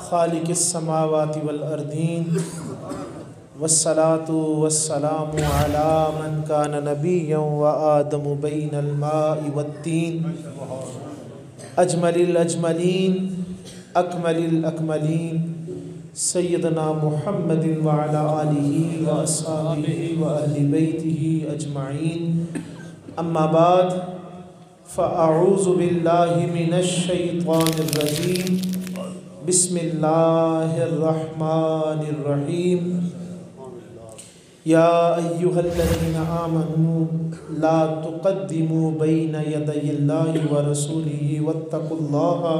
खालिक़िस समावाति वल अर्दीन वस्सलातु वस्सलामु अला मन कान नबिय्यन व आदमु बैनल माइ वत्तीन अजमलिल अजमलीन अकमलिल अकमलीन सय्यदना मुहम्मदिन व अला आलिहि व अस्हाबिहि व अहलि बैतिहि अजमईन अम्मा बाद फ़अऊज़ु बिल्लाहि मिनश शैतानिर रजीम बिस्मिल्लाहिर रहमानिर रहीम या अय्युहल्लज़ीना आमनू ला तुक़द्दिमू बैना यदयिल्लाहि व रसूलिहि वत्तक़ुल्लाहा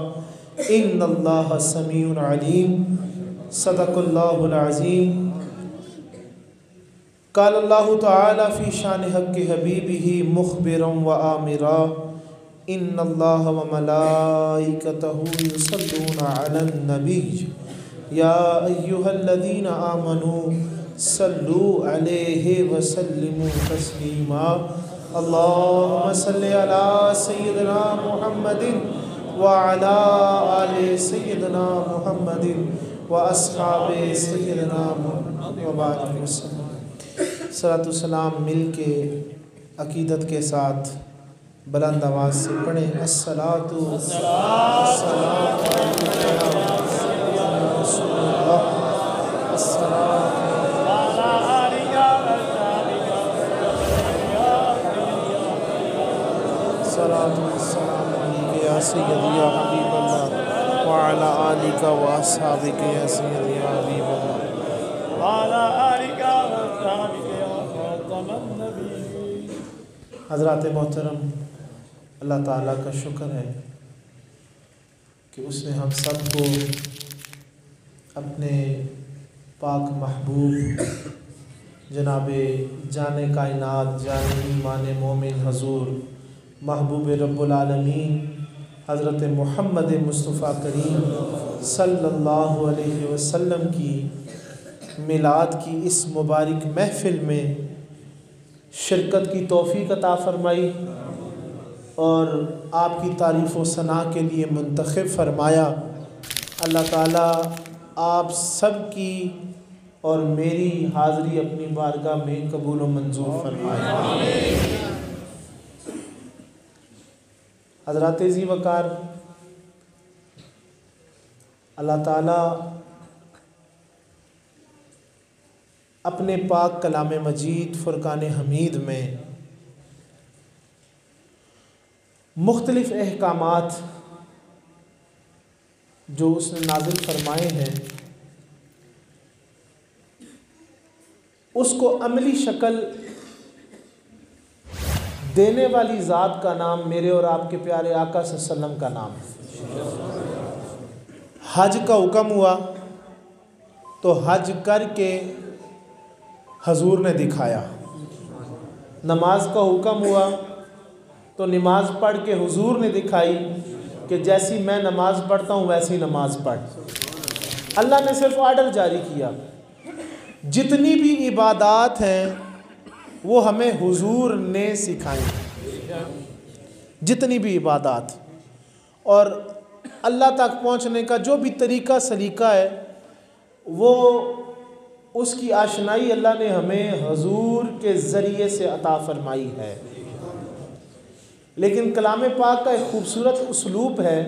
इन्नल्लाहा समीउन अलीम सदक़ल्लाहुल अज़ीम। क़ाल अल्लाहु तआला फ़ी शान हक़्क़ि हबीबिही मुख़बिरन व आमिरा इन्नल्लाह व मलाइकतहु युसल्लूना अलन नबी या अय्युहल्लज़ीना आमनू सल्लू अलैहि व सल्लिमू तस्लीमा। अल्लाहुम्मा सल्लि अला सय्यिदिना मुहम्मदिन व अला आलि सय्यिदिना मुहम्मदिन व अस्हाबि सय्यिदिना मुहम्मद व बारिक वसल्लम। सलातो सलाम मिल के अकीदत के साथ बुलंद आवाज़ से पढ़ें। अस्सलातु वस्सलामु अलैका या सय्यदी या हबीबल्लाह व अला आलिका व अस्हाबिका या सय्यदी या हबीबल्लाह व अला आलिका व अस्हाबिका या खातमन नबीय्यीन। हज़रात मोहतरम, अल्लाह ताला का शुक्र है कि उसने हम सबको अपने पाक महबूब जनाबे जाने कायनात जाने ईमान मोमिन हजूर महबूब रब्बुल आलमीन हज़रत मुहम्मद मुस्तफ़ा करीम सल्लल्लाहु अलैहि वसल्लम की मिलाद की इस मुबारक महफ़िल में शिरकत की तौफ़ीक़ अता फ़रमाई और आपकी तारीफ़ व सना के लिए मुंतखब फ़रमाया। अल्लाह ताला आप सब की और मेरी हाज़री अपनी बारगाह में कबूल व मंजूर फ़रमाए। हज़रात ज़ी वक़ार, अल्लाह ताला अपने पाक कलाम मजीद फ़ुरक़ान हमीद में मुख्तलिफ़ अहकामात जो उसने नाज़िल फ़रमाए हैं उसको अमली शक्ल देने वाली ज़ात का नाम मेरे और आपके प्यारे आका सल्लल्लाहु अलैहि वसल्लम का नाम है। हज का हुक्म हुआ तो हज करके हजूर ने दिखाया, नमाज का हुक्म हुआ तो नमाज पढ़ के हुजूर ने दिखाई कि जैसी मैं नमाज पढ़ता हूँ वैसी नमाज पढ़। अल्लाह ने सिर्फ ऑर्डर जारी किया। जितनी भी इबादात हैं वो हमें हुजूर ने सिखाई, जितनी भी इबादात, और अल्लाह तक पहुँचने का जो भी तरीक़ा सलीका है वो उसकी आशनाई अल्लाह ने हमें हुजूर के ज़रिए से अता फ़रमाई है। लेकिन कलाम पाक का एक ख़ूबसूरत उसलूब है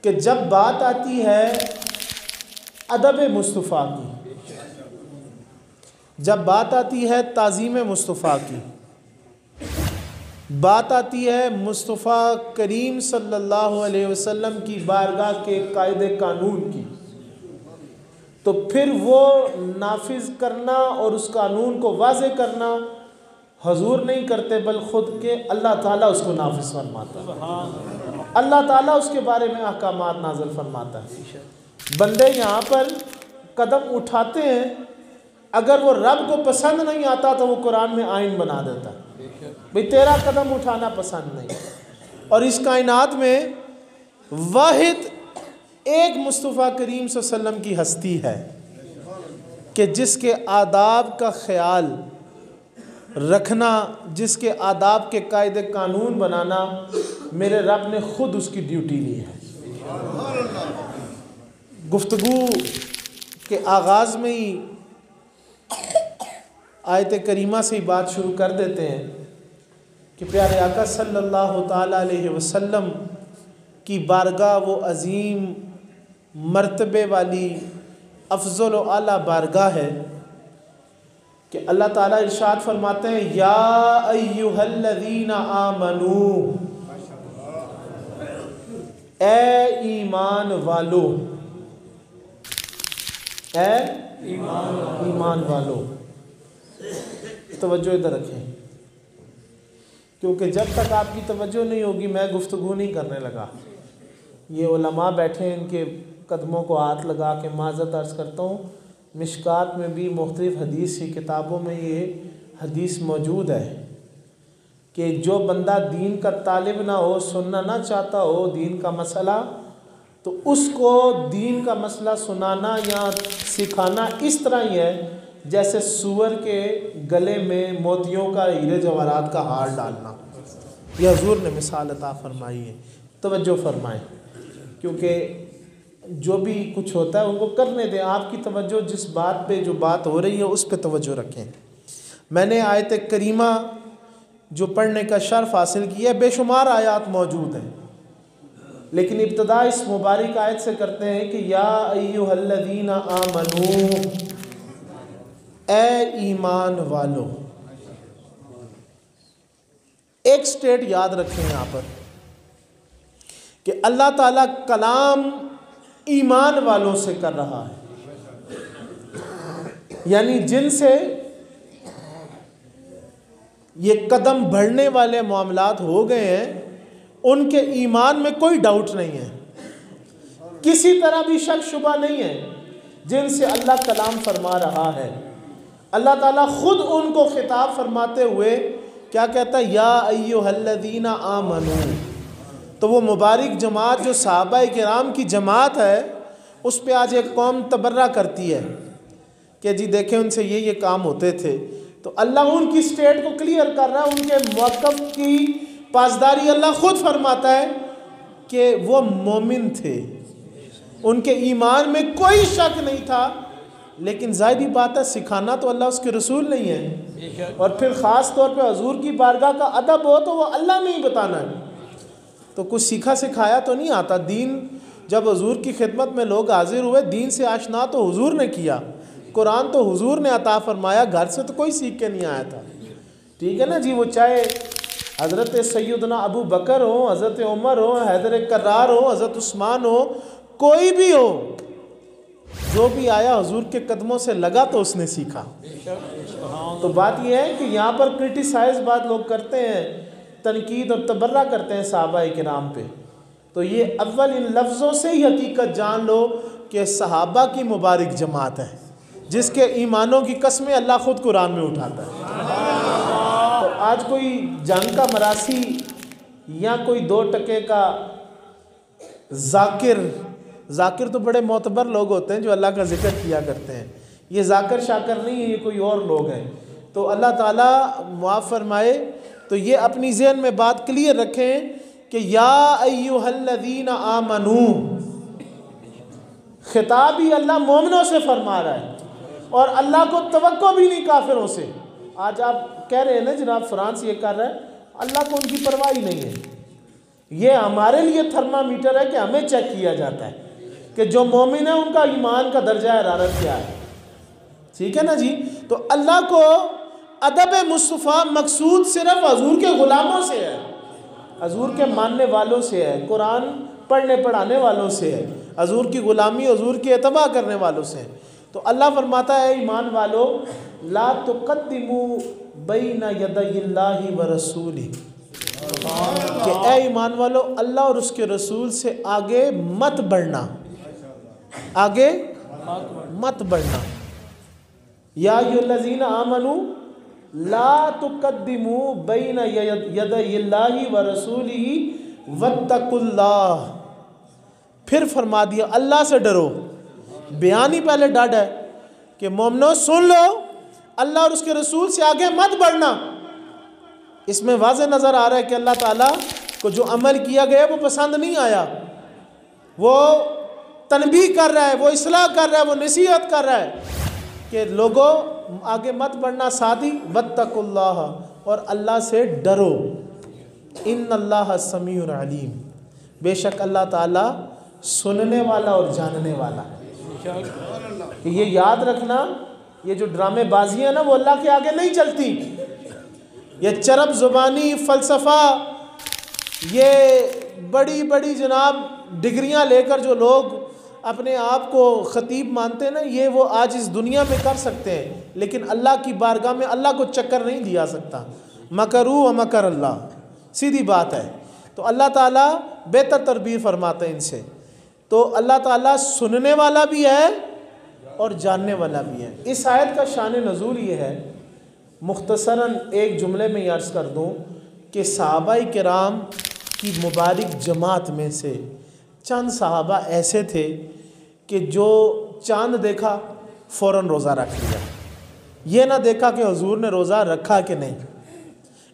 कि जब बात आती है अदब मुस्तफ़ा की, जब बात आती है ताज़ीम मुस्तफ़ा की, बात आती है मुस्तफ़ा करीम सल्लल्लाहु अलैहि वसल्लम की बारगाह के कायदे कानून की, तो फिर वो नाफिज करना और उस कानून को वाज़े करना हजूर नहीं करते बल ख़ुद के अल्लाह ताला उसको नाफिज फरमाता है। अल्लाह ताला उसके बारे में अहकामात नाज़िल फरमाता है। बंदे यहाँ पर कदम उठाते हैं, अगर वो रब को पसंद नहीं आता तो वो कुरान में आइन बना देता है, भाई तेरा कदम उठाना पसंद नहीं। और इस कायनात में वाहिद एक मुस्तफ़ा करीम सल्लल्लाहु अलैहि वसल्लम की हस्ती है कि जिसके आदाब का ख्याल रखना, जिसके आदाब के कायदे कानून बनाना मेरे रब ने ख़ुद उसकी ड्यूटी ली है। गुफ्तगू के आगाज़ में ही आयत करीमा से ही बात शुरू कर देते हैं कि प्यारे आका सल्लल्लाहु ताला अलैहि वसल्लम की बारगाह वो अज़ीम मर्तबे वाली अफजल व आला बारगाह है कि अल्लाह ताला इरशाद फरमाते हैं, या अय्युहल्लज़ीना आमनू, ए ईमान वालो, ए ईमान वालो। तवज्जो इधर रखें, क्योंकि जब तक आपकी तवज्जो नहीं होगी मैं गुफ्तगू नहीं करने लगा। ये उलमा बैठे हैं, इनके कदमों को हाथ लगा के माज़रत अर्ज़ करता हूँ। मिशकात में भी मुख्तलिफ़ हदीस की किताबों में ये हदीस मौजूद है कि जो बंदा दीन का तालिब ना हो, सुनना ना चाहता हो दीन का मसला, तो उसको दीन का मसला सुनाना या सिखाना इस तरह ही है जैसे सूअर के गले में मोतियों का हीरे जवाहरात का हार डालना। यह हुज़ूर ने मिसाल अता फरमाई है। तवज्जो फरमाएं, क्योंकि जो भी कुछ होता है उनको करने दें। आपकी तवज्जो जिस बात पे जो बात हो रही है उस पे तवज्जो रखें। मैंने आयत करीमा जो पढ़ने का शर्फ हासिल किया है, बेशुमार आयात मौजूद हैं, लेकिन इब्तदा इस मुबारक आयत से करते हैं कि या अय्युहल्लज़ीना आमनू, ए ईमान वालो। एक स्टेट याद रखें यहाँ पर कि अल्लाह ताला कलाम ईमान वालों से कर रहा है, यानी जिनसे ये कदम बढ़ने वाले मामलात हो गए हैं उनके ईमान में कोई डाउट नहीं है, किसी तरह भी शक शुबा नहीं है, जिनसे अल्लाह कलाम फरमा रहा है। अल्लाह ताला खुद उनको खिताब फरमाते हुए क्या कहता है, या अय्युहल्लज़ीना आमनू। तो वो मुबारक जमात जो सहाबा किराम की जमात है, उस पे आज एक कौम तबर्रा करती है कि जी देखें उनसे ये काम होते थे। तो अल्लाह उनकी स्टेट को क्लियर कर रहा है, उनके मौक़िफ़ की पासदारी अल्लाह ख़ुद फरमाता है कि वो मोमिन थे, उनके ईमान में कोई शक नहीं था। लेकिन ज़ाहिरी बात है, सिखाना तो अल्लाह उसके रसूल नहीं है, और फिर ख़ास तौर पे हुज़ूर की बारगाह का अदब हो तो वो अल्लाह नहीं बताना है। तो कुछ सीखा सिखाया तो नहीं आता। दीन जब हुज़ूर की खिदमत में लोग हाजिर हुए, दीन से आशना तो हुज़ूर ने किया, कुरान तो हुज़ूर ने अता फरमाया, घर से तो कोई सीख के नहीं आया था। ठीक है ना जी, वो चाहे हज़रत सैयदना अबू बकर हो, हज़रत उमर हो, हैदर कर्रार हो, हज़रत उस्मान हो, कोई भी हो, जो भी आया हुज़ूर के कदमों से लगा तो उसने सीखा। तो बात यह है कि यहाँ पर क्रिटिसाइज बात लोग करते हैं, तनकीद और तबर्रा करते हैं सहाबा किराम पे। तो ये अव्वल इन लफ्ज़ों से ही हकीकत जान लो कि सहाबा की मुबारक जमात है, जिसके ईमानों की कस्में अल्लाह ख़ुद कुरान में उठाता है। तो आज कोई जंग का मरासी या कोई 2 टके का जाकिर तो बड़े मोतबर लोग होते हैं जो अल्लाह का जिक्र किया करते हैं। ये जाकिर शाकर नहीं है, ये कोई और लोग हैं। तो अल्लाह ताला मुआफ़ फरमाए। तो ये अपनी ज़हन में बात क्लियर रखें कि या अय्युहल्लज़ीना आमनू, खिताब ही अल्लाह मोमिनों से फरमा रहा है, और अल्लाह को तवक्को भी नहीं काफिरों से। आज आप कह रहे हैं ना जनाब फ्रांस ये कर रहा है, अल्लाह को उनकी परवाह ही नहीं है। ये हमारे लिए थर्मामीटर है कि हमें चेक किया जाता है कि जो मोमिन है उनका ईमान का दर्जा हरारत क्या है। ठीक है ना जी। तो अल्लाह को अदब मुस्तफ़ा मकसूद सिर्फ हजूर के ग़ुलामों से है, हजूर के मानने वालों से है, कुरान पढ़ने पढ़ाने वालों से है, हजूर की ग़ुलामी हजूर की इत्तबा करने वालों से है। तो अल्लाह फरमाता है, ईमान वालो ला तुक़द्दिमू बैना यदैहिल्लाहि व रसूलिही, कि ए ईमान वालो अल्लाह और उसके रसूल से आगे मत बढ़ना, आगे मत बढ़ना। या अय्युहल्लज़ीना आमनू ला तुक़द्दिमू बैना यदैहिल्लाहि व रसूलिही वत्तक़ुल्लाह। फिर फरमा दिया अल्लाह से डरो। बयान ही पहले डर है कि मोमिनो सुन लो, अल्लाह और उसके रसूल से आगे मत बढ़ना। इसमें वाज़ेह नज़र आ रहा है कि अल्लाह ताला को जो अमल किया गया वो पसंद नहीं आया, वो तनबीह कर रहा है, वो इस्लाह कर रहा है, वो नसीहत कर रहा है कि लोगों आगे मत बढ़ना। साथ ही वत्तकुल्लाह, और अल्लाह से डरो। इन्नल्लाह समीउन अलीम, बेशक अल्लाह ताला सुनने वाला और जानने वाला है। कि ये याद रखना, ये जो ड्रामेबाजियाँ ना वो अल्लाह के आगे नहीं चलती। ये चरब ज़ुबानी फ़लसफ़ा, ये बड़ी बड़ी जनाब डिग्रियां लेकर जो लोग अपने आप को ख़तीब मानते हैं ना, ये वो आज इस दुनिया में कर सकते हैं, लेकिन अल्लाह की बारगाह में अल्लाह को चक्कर नहीं दिया सकता। मकरू व मकर अल्लाह, सीधी बात है। तो अल्लाह ताला बेहतर तरबीर फरमाते हैं इनसे। तो अल्लाह ताला सुनने वाला भी है और जानने वाला भी है। इस आयत का शान नज़ूल ये है, मुख्तसरन एक जुमले में अर्ज़ कर दूँ कि सहाबाए किराम की मुबारक जमात में से चंद सहाबा ऐसे थे कि जो चांद देखा फ़ौरन रोज़ा रख लिया, ये ना देखा कि हुजूर ने रोज़ा रखा कि नहीं।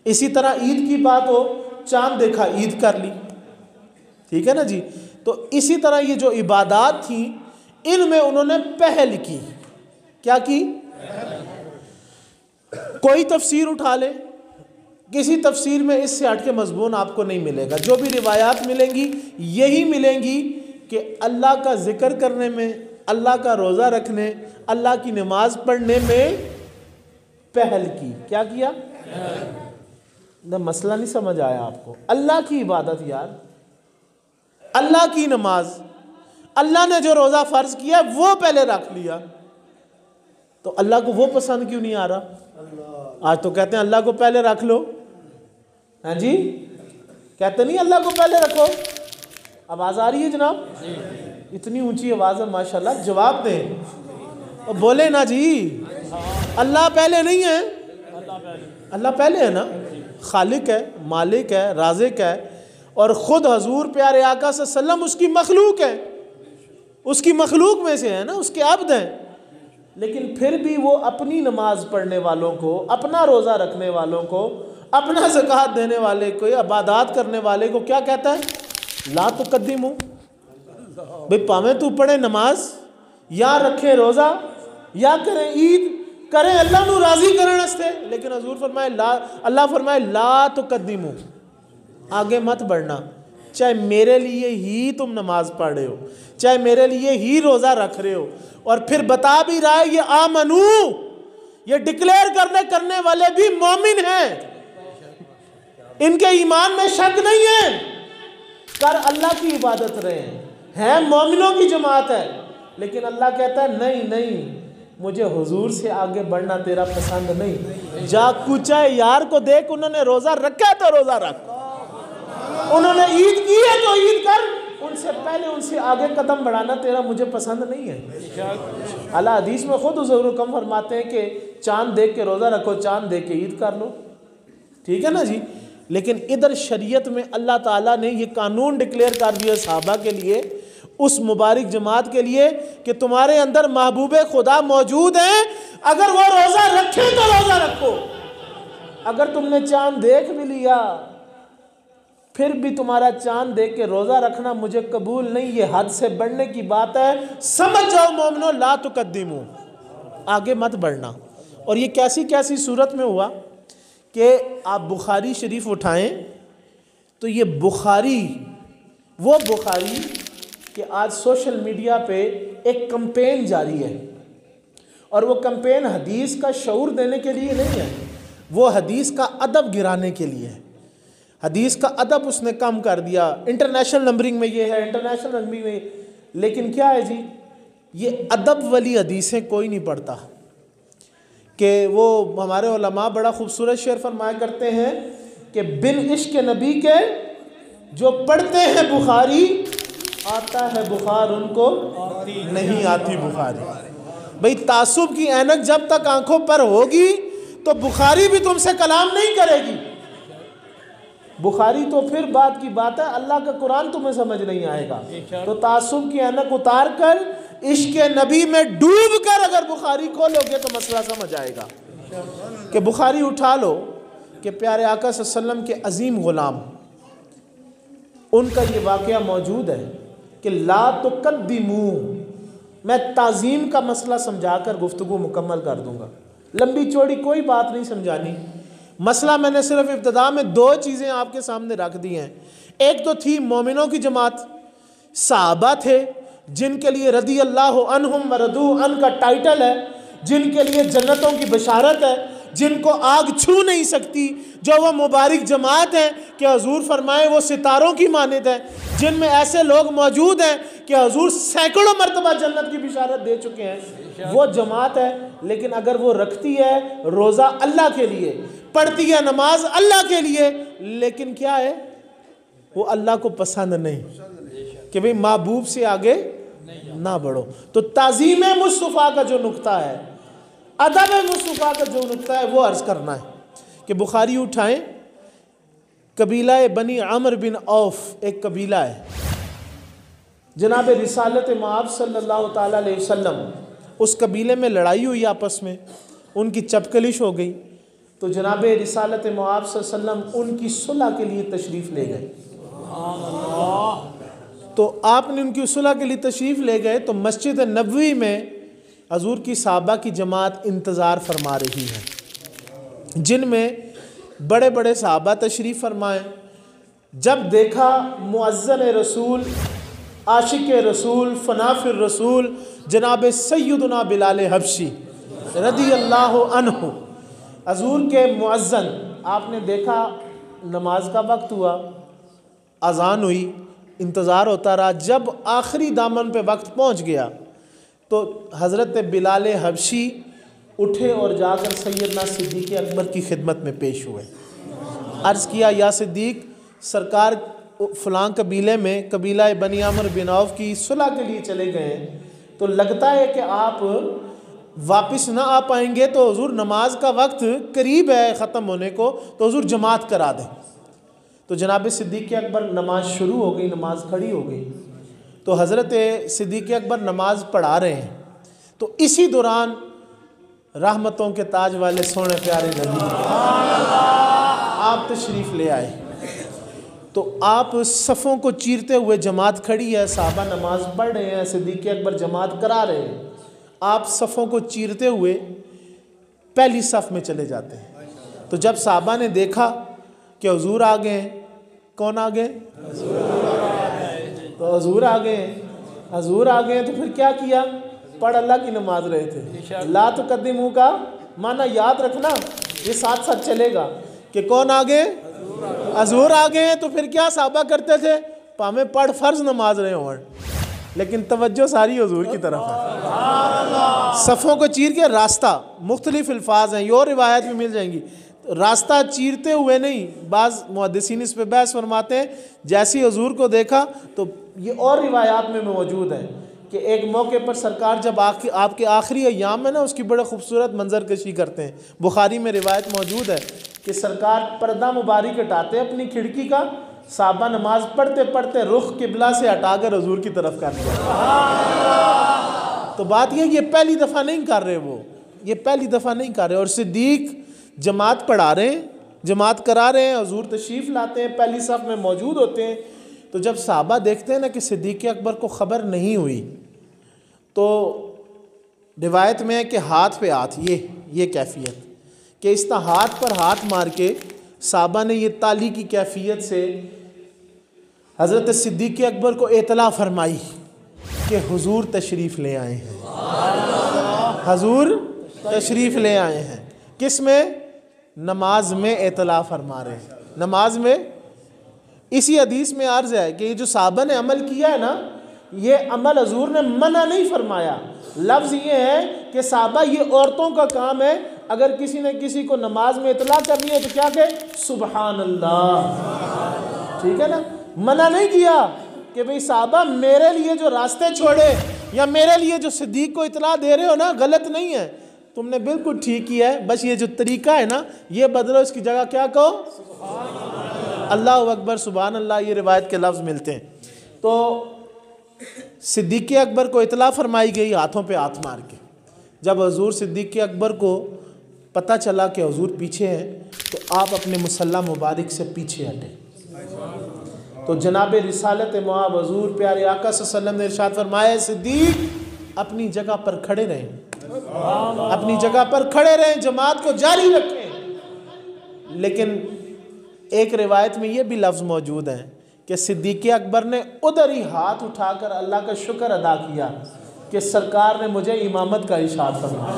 इसी तरह ईद की बात हो, चांद देखा ईद कर ली, ठीक है ना जी। तो इसी तरह ये जो इबादात थी इनमें उन्होंने पहल की। क्या की? कोई तफसीर उठा ले, किसी तफसीर में इससे हट के मजमून आपको नहीं मिलेगा। जो भी रिवायात मिलेंगी यही मिलेंगी कि अल्लाह का ज़िक्र करने में, अल्लाह का रोज़ा रखने, अल्लाह की नमाज पढ़ने में पहल की। क्या किया? ना मसला नहीं समझ आया आपको? अल्लाह की इबादत यार, अल्लाह की नमाज, अल्लाह ने जो रोज़ा फ़र्ज़ किया वो पहले रख लिया। तो अल्लाह को वो पसंद क्यों नहीं आ रहा? आज तो कहते हैं अल्लाह को पहले रख लो, हाँ जी, कहते नहीं अल्लाह को पहले रखो। आवाज़ आ रही है जनाब? इतनी ऊंची आवाज़ है माशाल्लाह, जवाब दें और बोले ना जी। अल्लाह पहले नहीं है, अल्लाह पहले है ना, खालिक है, मालिक है, राज़िक है, और ख़ुद हजूर प्यारे आका सल्लल्लाहु अलैहि वसल्लम उसकी मखलूक है, उसकी मखलूक में से है ना, उसके अब्द हैं। लेकिन फिर भी वो अपनी नमाज पढ़ने वालों को, अपना रोज़ा रखने वालों को, अपना ज़कात देने वाले को, इबादत करने वाले को क्या कहता है? ला तुक़द्दिमू, भाई पावे तू पढ़े नमाज या रखे रोज़ा या करें ईद, करें अल्लाह नू राज़ी करने वास्ते। लेकिन हजूर फरमाए ला, अल्लाह फरमाए ला तुक़द्दिमू, आगे मत बढ़ना। चाहे मेरे लिए ही तुम नमाज पढ़ रहे हो, चाहे मेरे लिए ही रोज़ा रख रहे हो, और फिर बता भी रहा है ये आमनू, ये डिक्लेयर करने वाले भी मोमिन हैं, इनके ईमान में शक नहीं है, कर अल्लाह की इबादत रहे हैं, मोमिनों की जमात है। लेकिन अल्लाह कहता है नहीं नहीं, मुझे हुजूर से आगे बढ़ना तेरा पसंद नहीं। जा कुचा यार को देख, उन्होंने रोज़ा रखा है तो रोज़ा रख, उन्होंने ईद की है तो ईद कर, उनसे पहले उनसे आगे कदम बढ़ाना तेरा मुझे पसंद नहीं है। अला हदीस में खुद हुजूर हुक्म फरमाते हैं कि चांद देख के रोज़ा रखो, चांद देख के ईद कर लो, ठीक है ना जी। लेकिन इधर शरीयत में अल्लाह ताला ने ये कानून डिक्लेयर कर दिया सहाबा के लिए, उस मुबारक जमात के लिए, कि तुम्हारे अंदर महबूब खुदा मौजूद हैं, अगर वो रोज़ा रखे तो रोज़ा रखो, अगर तुमने चांद देख भी लिया फिर भी तुम्हारा चांद देख के रोज़ा रखना मुझे कबूल नहीं, ये हद से बढ़ने की बात है। समझ जाओ मोमिनो, ला तुक़द्दिमू, आगे मत बढ़ना। और ये कैसी कैसी सूरत में हुआ कि आप बुखारी शरीफ उठाएं तो ये बुखारी, वो बुखारी कि आज सोशल मीडिया पे एक कैंपेन जारी है, और वो कैंपेन हदीस का शऊर देने के लिए नहीं है, वो हदीस का अदब गिराने के लिए है। हदीस का अदब उसने कम कर दिया, इंटरनेशनल नंबरिंग में ये है, इंटरनेशनल नंबरिंग में। लेकिन क्या है जी, ये अदब वाली हदीसें कोई नहीं पढ़ता। कि वो हमारे उलमा बड़ा खूबसूरत शेर फरमाया करते हैं कि बिन इश्क नबी के जो पढ़ते हैं बुखारी, आता है बुखार उनको नहीं आती बुखारी। भाई तासुब की ऐनक जब तक आंखों पर होगी तो बुखारी भी तुमसे कलाम नहीं करेगी। बुखारी तो फिर बात की बात है, अल्लाह का कुरान तुम्हें समझ नहीं आएगा। तो तासुब की ऐनक उतार कर इश्क नबी में डूब कर अगर बुखारी खोलोगे तो मसला समझ आएगा। कि बुखारी उठा लो कि प्यारे आका सल्लल्लाहु अलैहि वसल्लम के अजीम ग़ुलाम, उनका ये वाक़या मौजूद है कि ला तुक़द्दिमू, मैं ताज़ीम का मसला समझा कर गुफ्तगू मुकम्मल कर दूँगा, लंबी चौड़ी कोई बात नहीं समझानी। मसला मैंने सिर्फ इब्तिदा में दो चीज़ें आपके सामने रख दी हैं। एक तो थी मोमिनों की जमात, सहाबा थे जिनके लिए रदी अल्लाह अन्हुम व रदू अन का टाइटल है, जिनके लिए जन्नतों की बशारत है, जिनको आग छू नहीं सकती, जो वह मुबारक जमात है कि हजूर फरमाए वो सितारों की मानित है, जिनमें ऐसे लोग मौजूद हैं कि हजूर सैकड़ों मरतबा जन्नत की बिशारत दे चुके हैं, वो जमात है। लेकिन अगर वो रखती है रोज़ा अल्लाह के लिए, पढ़ती है नमाज अल्लाह के लिए, लेकिन क्या है वो अल्लाह को पसंद नहीं कि भाई महबूब से आगे ना बढ़ो। तो ताज़ीम मुस्तफ़ा का जो नुक्ता है, अदब मुस्तफ़ा का जो नुक्ता है, वो अर्ज़ करना है कि बुखारी उठाएं, कबीला बनी अमर बिन औफ एक कबीला है, जनाब रिसालत मआब सल्लल्लाहु ताला अलैहि वसल्लम, उस कबीले में लड़ाई हुई आपस में, उनकी चपकलिश हो गई, तो जनाब रिसालत मआब सल्लल्लाहु अलैहि वसल्लम उनकी सुलह के लिए तशरीफ़ ले गए। तो आपने उनकी सुलह के लिए तशरीफ़ ले गए तो मस्जिद नबवी में हजूर की साहबा की जमात इंतज़ार फरमा रही है, जिनमें बड़े बड़े साहबा तशरीफ़ फरमाए। जब देखा मुअज़्ज़िन रसूल, आशिक रसूल, फनाफिर रसूल जनाब सैयदना बिलाल हबशी रदी अल्लाह अन्हु, हजूर के मुअज़्ज़िन, आपने देखा नमाज का वक्त हुआ, अज़ान हुई, इंतज़ार होता रहा। जब आखिरी दामन पे वक्त पहुंच गया तो हज़रत बिलाल हबशी उठे और जाकर सैयदना सिद्दीक़ अकबर की खिदमत में पेश हुए। अर्ज़ किया, या सिद्दीक़ सरकार फ़लाँ कबीले में, कबीला बनी अमर बिन औफ की सुलह के लिए चले गए हैं, तो लगता है कि आप वापस ना आ पाएंगे, तो हुज़ूर नमाज का वक्त करीब है ख़त्म होने को, तो हुज़ूर जमात करा दें। तो जनाब सिद्दीक़ अकबर, नमाज शुरू हो गई, नमाज खड़ी हो गई, तो हज़रत सिद्दीक़ अकबर नमाज पढ़ा रहे हैं। तो इसी दौरान रहमतों के ताज वाले सोने प्यारे नबी आप तशरीफ़ ले आए। तो आप सफ़ों को चीरते हुए, जमात खड़ी है, साहबा नमाज पढ़ रहे हैं, सिद्दीक़ अकबर जमात करा रहे हैं, आप सफ़ों को चीरते हुए पहली सफ़ में चले जाते हैं। तो जब साहबा ने देखा कि हुजूर आ गए हैं, कौन आ गए? तो हुजूर आ गए हैं, हुजूर आ गए हैं, तो फिर क्या किया? पढ़ अल्लाह की नमाज रहे थे। ला तुक़द्दिमू का माना याद रखना, ये साथ साथ चलेगा कि कौन आ गए? हुजूर आ गए हैं। तो फिर क्या साहबा करते थे? पामे पढ़ फ़र्ज नमाज रहे हों, लेकिन तवज्जो सारी हुजूर की तरफ है। सफ़ों को चीर के रास्ता, मुख्तलिफ अल्फाज हैं, ये और रिवायत में मिल जाएंगी, रास्ता चीरते हुए नहीं। बाज़ मुहद्दिसीन इस पे बहस फरमाते हैं, जैसे ही हुजूर को देखा, तो ये और रिवायात में मौजूद है कि एक मौके पर सरकार जब आपके आखिरी अय्याम में ना उसकी बड़े खूबसूरत मंजर कशी करते हैं। बुखारी में रिवायत मौजूद है कि सरकार पर्दा मुबारक हटाते अपनी खिड़की का, साहबा नमाज पढ़ते पढ़ते रुख किबला से हटाकर हुजूर की तरफ कर दिया। तो बात यह, ये पहली दफ़ा नहीं कर रहे, वो ये पहली दफ़ा नहीं कर रहे। और सिद्दीक़ जमात पढ़ा रहे हैं, जमात करा रहे हैं, हुजूर तशरीफ़ लाते हैं, पहली सफ़ में मौजूद होते हैं। तो जब साहबा देखते हैं ना कि सिद्दीक़ अकबर को ख़बर नहीं हुई, तो रिवायत में है कि हाथ पे हाथ, ये कैफियत कि इस तरह हाथ पर हाथ मार के साहबा ने ये ताली की कैफियत से हज़रत सिद्दीक़ अकबर को इतला फरमाई कि हुजूर तशरीफ़ ले आए हैं, हुजूर तशरीफ़ ले आए हैं। किस में? नमाज में इतला फरमा रहे हैं, नमाज में। इसी हदीस में अर्ज़ है कि ये जो साहबा ने अमल किया है ना, ये अमल हुजूर ने मना नहीं फरमाया। लफ्ज़ ये है कि साहबा, ये औरतों का काम है, अगर किसी ने किसी को नमाज में इतला करनी है तो क्या कहे? सुबहान अल्लाह। ठीक है ना? मना नहीं किया कि भाई साहबा मेरे लिए जो रास्ते छोड़े या मेरे लिए जो सिद्दीक़ को इतला दे रहे हो ना, गलत नहीं है, तुमने बिल्कुल ठीक किया है, बस ये जो तरीका है ना ये बदलो, इसकी जगह क्या कहो? अल्लाह अकबर, सुभान अल्लाह, ये रिवायत के लफ्ज़ मिलते हैं। तो सिद्दीक़ अकबर को इतला फरमाई गई हाथों पे हाथ मार के। जब हुजूर सिद्दीक़ अकबर को पता चला कि हुजूर पीछे हैं, तो आप अपने मुसल्ला मुबारक से पीछे हटे। तो जनाब रिसालत मुआब हुजूर प्यारे आका सल्लल्लाहु अलैहि वसल्लम ने इरशाद फरमाया, सिद्दीक अपनी जगह पर खड़े रहें, अपनी जगह पर खड़े रहें, जमात को जारी रखें। लेकिन एक रिवायत में ये भी लफ्ज़ मौजूद है कि सिद्दीक़ अकबर ने उधर ही हाथ उठाकर अल्लाह का शुक्र अदा किया कि सरकार ने मुझे इमामत का इरशाद फरमाया,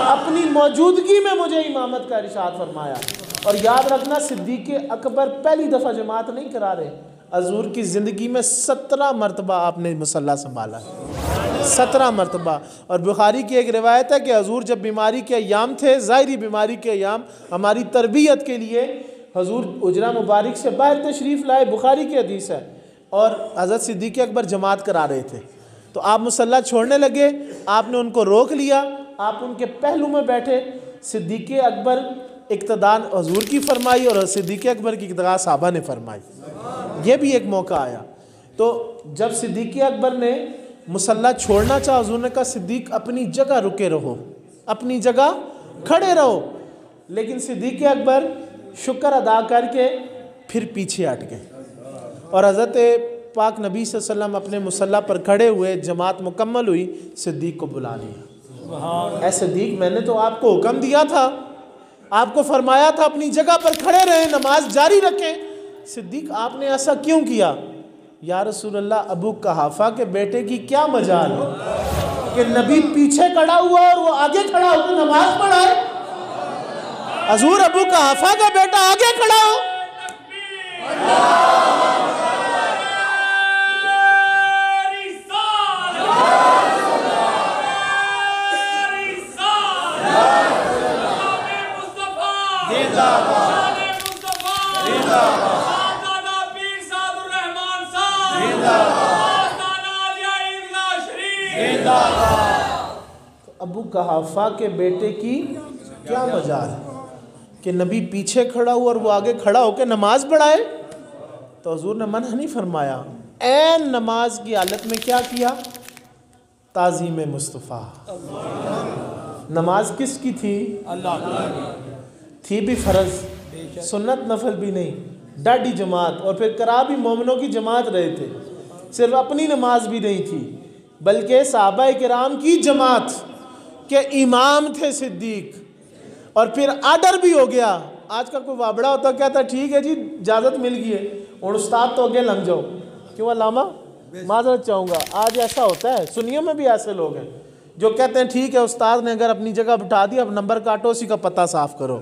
अपनी मौजूदगी में मुझे इमामत का इरशाद फरमाया। और याद रखना, सिद्दीक़ अकबर पहली दफ़ा जमात नहीं करा रहे, हुज़ूर की ज़िंदगी में 17 मरतबा आपने मुसल्ला संभाला है, 17 मरतबा। और बुखारी की एक रिवायत है कि हुज़ूर जब बीमारी के अयाम थे, ज़ाहिरी बीमारी के अयाम, हमारी तरबियत के लिए हुज़ूर उजरा मुबारक से बाहर तशरीफ़ लाए, बुखारी की हदीस है, और हज़रत सिद्दीक़ अकबर जमात करा रहे थे। तो आप मुसल्ला छोड़ने लगे, आपने उनको रोक लिया, आप उनके पहलू में बैठे। सिद्दीक़ अकबर इक़्तिदा हुज़ूर की फरमाई और सिद्दीक़ अकबर की इक़्तिदा सहाबा ने फरमाई। ये भी एक मौका आया। तो जब सिद्दीक़ अकबर ने मुसल्ला छोड़ना चाहा, हुज़ूर ने कहा, सिद्दीक़ अपनी जगह रुके रहो, अपनी जगह खड़े रहो। लेकिन सिद्दीक़ अकबर शुक्र अदा करके फिर पीछे हट गए, और हज़रत पाक नबी सल्लल्लाहु अलैहि वसल्लम अपने मुसल्ला पर खड़े हुए, जमात मुकम्मल हुई, सिद्दीक़ को बुला लिया। ऐ सिद्दीक़, मैंने तो आपको हुक्म दिया था, आपको फरमाया था अपनी जगह पर खड़े रहें, नमाज जारी रखें। सिद्दीक़, आपने ऐसा क्यों किया? या रसूलल्लाह, अबू कहाफ़ा के बेटे की क्या मजाल है कि नबी पीछे खड़ा हुआ और वो आगे खड़ा होकर नमाज पढ़ाए। हुज़ूर, अबू कहाफ़ा का बेटा आगे खड़ा हो। अबू कहाफ़ा के बेटे की क्या मजाल कि नबी पीछे खड़ा हुआ और वो आगे खड़ा होकर नमाज पढ़ाए। तो हुज़ूर ने मना नहीं फरमाया, ऐन नमाज की हालत में क्या किया? ताज़ीम मुस्तफ़ा। नमाज किसकी थी? अल्लाह थी भी फ़र्ज़, सुन्नत नफल भी नहीं, डाडी जमात, और फिर करा भी मोमिनों की जमात रहे थे। सिर्फ अपनी नमाज भी नहीं थी, बल्कि सहाबा किराम की जमात के इमाम थे सिद्दीक़। और फिर आर्डर भी हो गया। आज का कोई वाबड़ा होता, कहता ठीक है जी, इजाज़त मिल गई है, और उस्ताद तो आगे लंघ जाओ। क्यों अल्लामा, माजरत चाहूँगा, आज ऐसा होता है। सुनियों में भी ऐसे लोग हैं जो कहते हैं ठीक है, उस्ताद ने अगर अपनी जगह बिठा दी, अब नंबर काटो, उसी का पता साफ़ करो।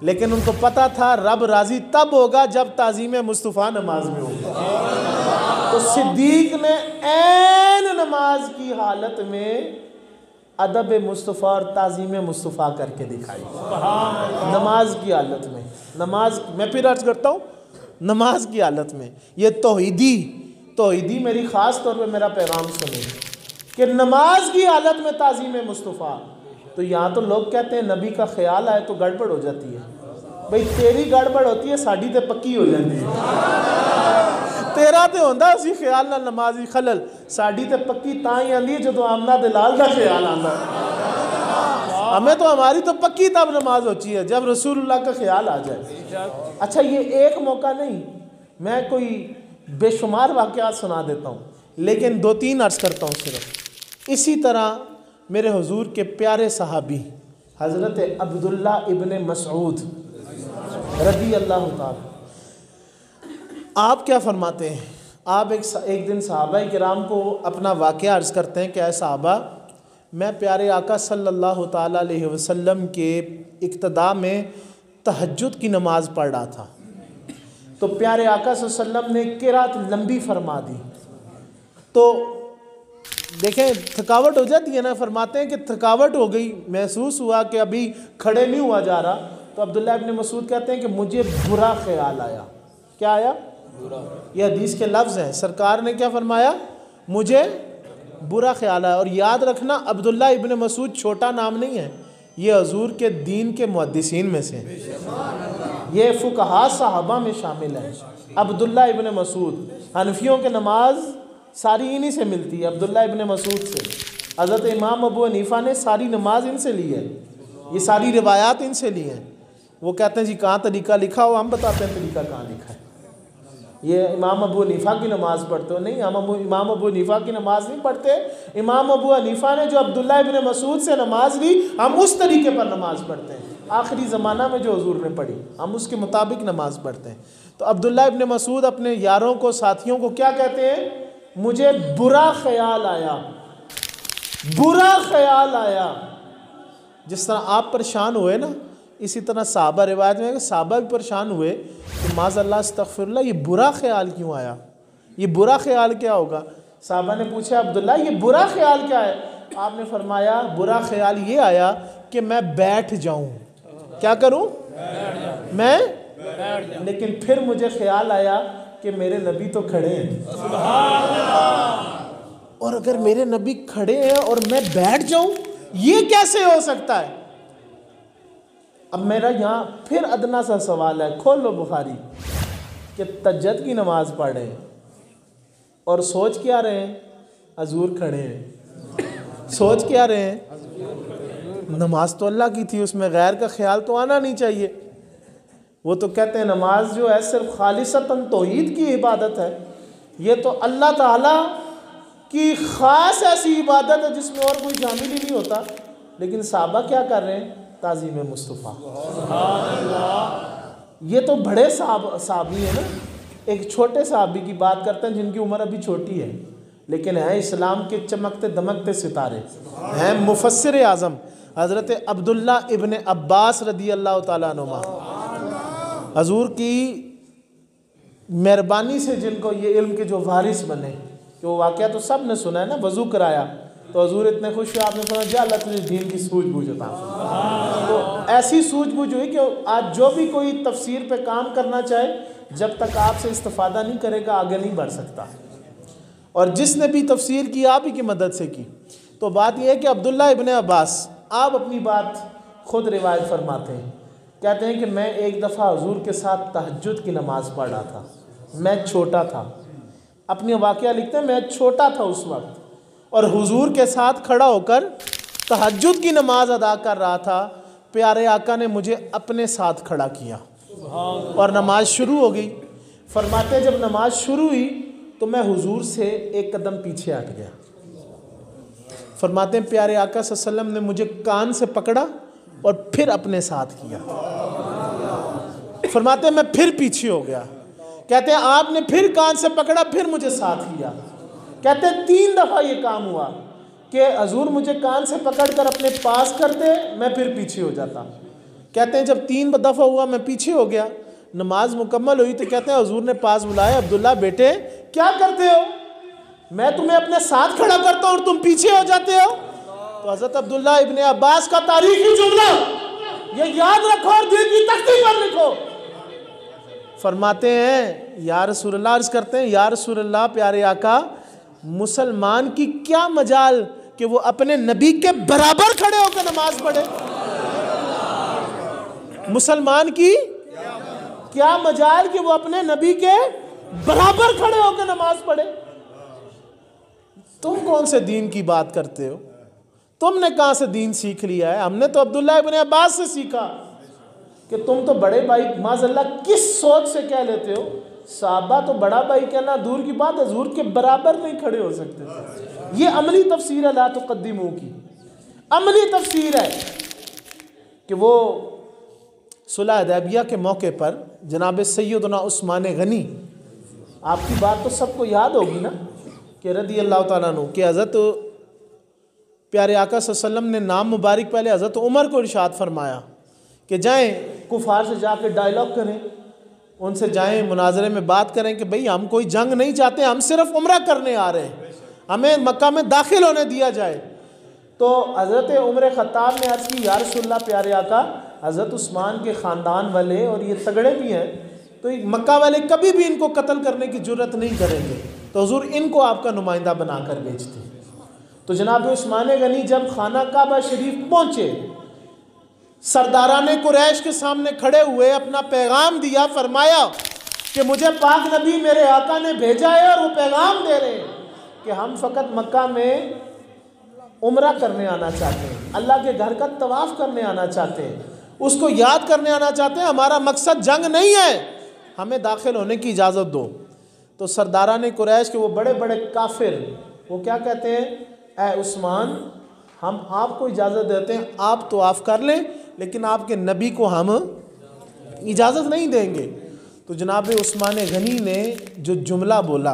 लेकिन उनको पता था रब राज़ी तब होगा जब ताज़ीम मुस्तफ़ा नमाज में होगा। तो सिद्दीक़ ने ऐन नमाज की हालत में अदब मुस्तफ़ा और ताज़ीम मुस्तफ़ा करके दिखाई, नमाज की हालत में। नमाज, मैं फिर अर्ज़ करता हूँ, नमाज की हालत में। ये तौहीदी मेरी ख़ास तौर पे मेरा पैगाम सुने कि नमाज की हालत में ताज़ीम मुस्तफ़ा। तो यहाँ तो लोग कहते हैं नबी का ख्याल आए तो गड़बड़ हो जाती है। भाई तेरी गड़बड़ होती है, साड़ी तो पक्की हो जाती है। तेरा तो होंदा उसी ख्याल ना नमाजी खलल, साड़ी तो पक्की तां ही आती है जो आमना दलाल का ख्याल आता। हमें तो हमारी तो पक्की तब नमाज होती है जब रसूलुल्लाह का ख्याल आ जाए। अच्छा, ये एक मौका नहीं, मैं कोई बेशुमार वाक़यात सुना देता हूँ, लेकिन 2-3 अर्ज़ करता हूँ सिर्फ। इसी तरह मेरे हुजूर के प्यारे सहाबी हज़रत अब्दुल्ला इब्न मसऊद रज़ी अल्लाह ताला, आप क्या फरमाते हैं? आप एक दिन सहाबा किराम को अपना वाक़या अर्ज़ करते हैं कि ऐ सहाबा, मैं प्यारे आका सल्लल्लाहु ताला अलैहि वसल्लम के इक्तदा में तहज्जुद की नमाज़ पढ़ रहा था, तो प्यारे आका सल्लल्लाहु अलैहि वसल्लम ने किरात लंबी फरमा दी। तो देखें, थकावट हो जाती है ना, फरमाते हैं कि थकावट हो गई, महसूस हुआ कि अभी खड़े नहीं हुआ जा रहा। तो अब्दुल्ला इब्न मसूद कहते हैं कि मुझे बुरा ख्याल आया। क्या आया? बुरा। ये हदीस के लफ्ज़ हैं, सरकार ने क्या फरमाया? मुझे बुरा ख्याल आया। और याद रखना, अब्दुल्ला इब्न मसूद छोटा नाम नहीं है, ये हुजूर के दीन के मुहद्दिसीन में से, ये फुक़हा सहाबा में शामिल है। अब्दुल्ला इब्न मसूद, हनफियों के नमाज सारी इन्हीं से मिलती है, अब्दुल्ला इब्न मसूद से। हज़रत इमाम अबू हनीफ़ा ने सारी नमाज इनसे ली है। ये सारी रिवायात इनसे ली हैं। वो कहते हैं जी कहाँ तरीका लिखा हो, हम बताते हैं तरीका कहाँ लिखा है। ये इमाम अबू हनीफ़ा की नमाज़ पढ़ते हो, नहीं, हम इमाम अबू हनीफ़ा की नमाज़ नहीं पढ़ते। इमाम अबू हनीफ़ा ने जो अब्दुल्ला इब्न मसूद से नमाज़ ली, हम उस तरीके पर नमाज़ पढ़ते हैं। आखिरी ज़माना में जो हुज़ूर ने पढ़ी, हम उसके मुताबिक नमाज़ पढ़ते हैं। तो अब्दुल्ला इब्न मसूद अपने यारों को, साथियों को क्या कहते हैं? मुझे बुरा ख्याल आया, बुरा ख्याल आया। जिस तरह आप परेशान हुए ना, इसी तरह साहबा, रिवायत में साहबा भी परेशान हुए कि माज़अल्लाह अस्तग़फिरुल्लाह, ये बुरा ख्याल क्यों आया, ये बुरा ख्याल क्या होगा? साहबा ने पूछा अब्दुल्ला ये बुरा ख्याल क्या है? आपने फरमाया बुरा ख्याल ये आया कि मैं बैठ जाऊं। क्या करूं? मैं, लेकिन फिर मुझे ख्याल आया कि मेरे नबी तो खड़े हैं, और अगर मेरे नबी खड़े हैं और मैं बैठ जाऊं, ये कैसे हो सकता है? अब मेरा यहाँ फिर अदना सा सवाल है, खोल लो बुखारी कि तहज्जुद की नमाज पढ़ रहे हैं और सोच क्या रहे हैं? हजूर खड़े हैं। सोच क्या रहे हैं? नमाज तो अल्लाह की थी, उसमें गैर का ख्याल तो आना नहीं चाहिए। वो तो कहते हैं नमाज जो है सिर्फ खालिसतन तौहीद की इबादत है, ये तो अल्लाह ताला की ख़ास ऐसी इबादत है जिसमें और कोई शामिल ही नहीं होता। लेकिन साहबा क्या कर रहे हैं? ताज़ीम मुस्तफ़ा। ये तो बड़े साहबी है ना, एक छोटे साहबी की बात करते हैं जिनकी उम्र अभी छोटी है, लेकिन है इस्लाम के चमकते दमकते सितारे, हैं मुफस्सिर आज़म हज़रत अब्दुल्ला इब्न अब्बास रदी अल्लाह ताला अन्हुमा। हजूर की मेहरबानी से जिनको ये इल्म के जो वारिस बने, कि वो वाक़या तो सब ने सुना है ना, वज़ू कराया तो हजूर इतने खुश हुए, आपने सुना जा अल्लाह तुझे दीन की सूझबूझ अता फरमाए। तो ऐसी सूझबूझ हुई कि आज जो भी कोई तफसीर पे काम करना चाहे, जब तक आपसे इस्तिफ़ादा नहीं करेगा आगे नहीं बढ़ सकता। और जिसने भी तफसीर की आप ही की मदद से की। तो बात यह है कि अब्दुल्ला इब्न अब्बास, आप अपनी बात खुद रिवायत फरमाते हैं, कहते हैं कि मैं एक दफ़ा हुजूर के साथ तहज्जुद की नमाज़ पढ़ रहा था। मैं छोटा था, अपनी वाक़या लिखते हैं, मैं छोटा था उस वक्त, और हुजूर के साथ खड़ा होकर तहज्जुद की नमाज अदा कर रहा था। प्यारे आका ने मुझे अपने साथ खड़ा किया और नमाज शुरू हो गई। फरमाते जब नमाज शुरू हुई तो मैं हुजूर से एक कदम पीछे हट गया। फरमाते हैं प्यारे आका सल्लल्लाहु अलैहि वसल्लम ने मुझे कान से पकड़ा और फिर अपने साथ किया। फरमाते हैं मैं फिर पीछे हो गया। कहते हैं आपने फिर कान से पकड़ा, फिर मुझे साथ किया। कहते हैं 3 दफ़ा ये काम हुआ कि हजूर मुझे कान से पकड़कर अपने पास करते, मैं फिर पीछे हो जाता। कहते हैं जब 3 दफ़ा हुआ मैं पीछे हो गया, नमाज मुकम्मल हुई तो कहते हैं हजूर ने पास बुलाया, अब्दुल्ला बेटे क्या करते हो? मैं तुम्हें अपने साथ खड़ा करता हूँ और तुम पीछे हो जाते हो। तो हज़रत अब्दुल्ला इब्न अब्बास का तारीखी जुमला ये याद रखो और दिल की तख्ती पर लिखो। फरमाते हैं या रसूलल्लाह, अर्ज़ करते हैं या रसूलल्लाह प्यारे आका, मुसलमान की क्या मजाल कि वो अपने नबी के बराबर खड़े होकर नमाज पढ़े। मुसलमान की क्या मजाल कि वो अपने नबी के बराबर खड़े होकर नमाज पढ़े। तुम कौन से दीन की बात करते हो? तुमने कहां से दीन सीख लिया है? हमने तो अब्दुल्ला इब्न अब्बास से सीखा कि तुम तो बड़े भाई, माज़अल्लाह किस सोच से कह लेते हो? साहबा तो बड़ा भाई कहना दूर की बात, हुजूर के बराबर नहीं खड़े हो सकते थे। ये अमली तफसीर है ला तुक़द्दिमू की, अमली तफसीर है कि वो सुलह हुदैबिया के मौके पर जनाब सैयदना उस्मान गनी, आपकी बात तो सबको याद होगी ना कि रदी अल्लाह ताला अन्हु कि हज़रत प्यारे आका सल्लल्लाहु अलैहि वसल्लम ने नाम मुबारक पहले हज़रत उमर को इरशाद फरमाया कि जाएं कुफार से जाकर डायलॉग करें, उनसे जाएं मुनाजरे में बात करें कि भाई हम कोई जंग नहीं चाहते, हम सिर्फ उम्रा करने आ रहे हैं, हमें मक्का में दाखिल होने दिया जाए। तो हज़रत उमर ख़त्ताब ने अर्ज़ की या रसूलल्लाह प्यारे आका, हज़रत उस्मान के ख़ानदान वाले और ये तगड़े भी हैं, तो मक्का वाले कभी भी इनको कत्ल करने की जुर्रत नहीं करेंगे, तो हुजूर इनको आपका नुमाइंदा बनाकर भेजते। तो जनाब उस्मान गनी जब खाना काबा शरीफ पहुँचे, सरदाराने कुरैश के सामने खड़े हुए अपना पैगाम दिया, फरमाया कि मुझे पाक नबी मेरे आका ने भेजा है और वो पैगाम दे रहे हैं कि हम फ़कत मक्का में उम्रा करने आना चाहते हैं, अल्लाह के घर का तवाफ़ करने आना चाहते हैं, उसको याद करने आना चाहते हैं, हमारा मकसद जंग नहीं है, हमें दाखिल होने की इजाज़त दो। तो सरदारान कुरैश के वो बड़े बड़े काफिर वो क्या कहते हैं, ए उस्मान, हम आपको इजाज़त देते हैं, आप तवाफ़ कर लें, लेकिन आपके नबी को हम इजाज़त नहीं देंगे। तो जनाब उस्मान गनी ने जो जुमला बोला,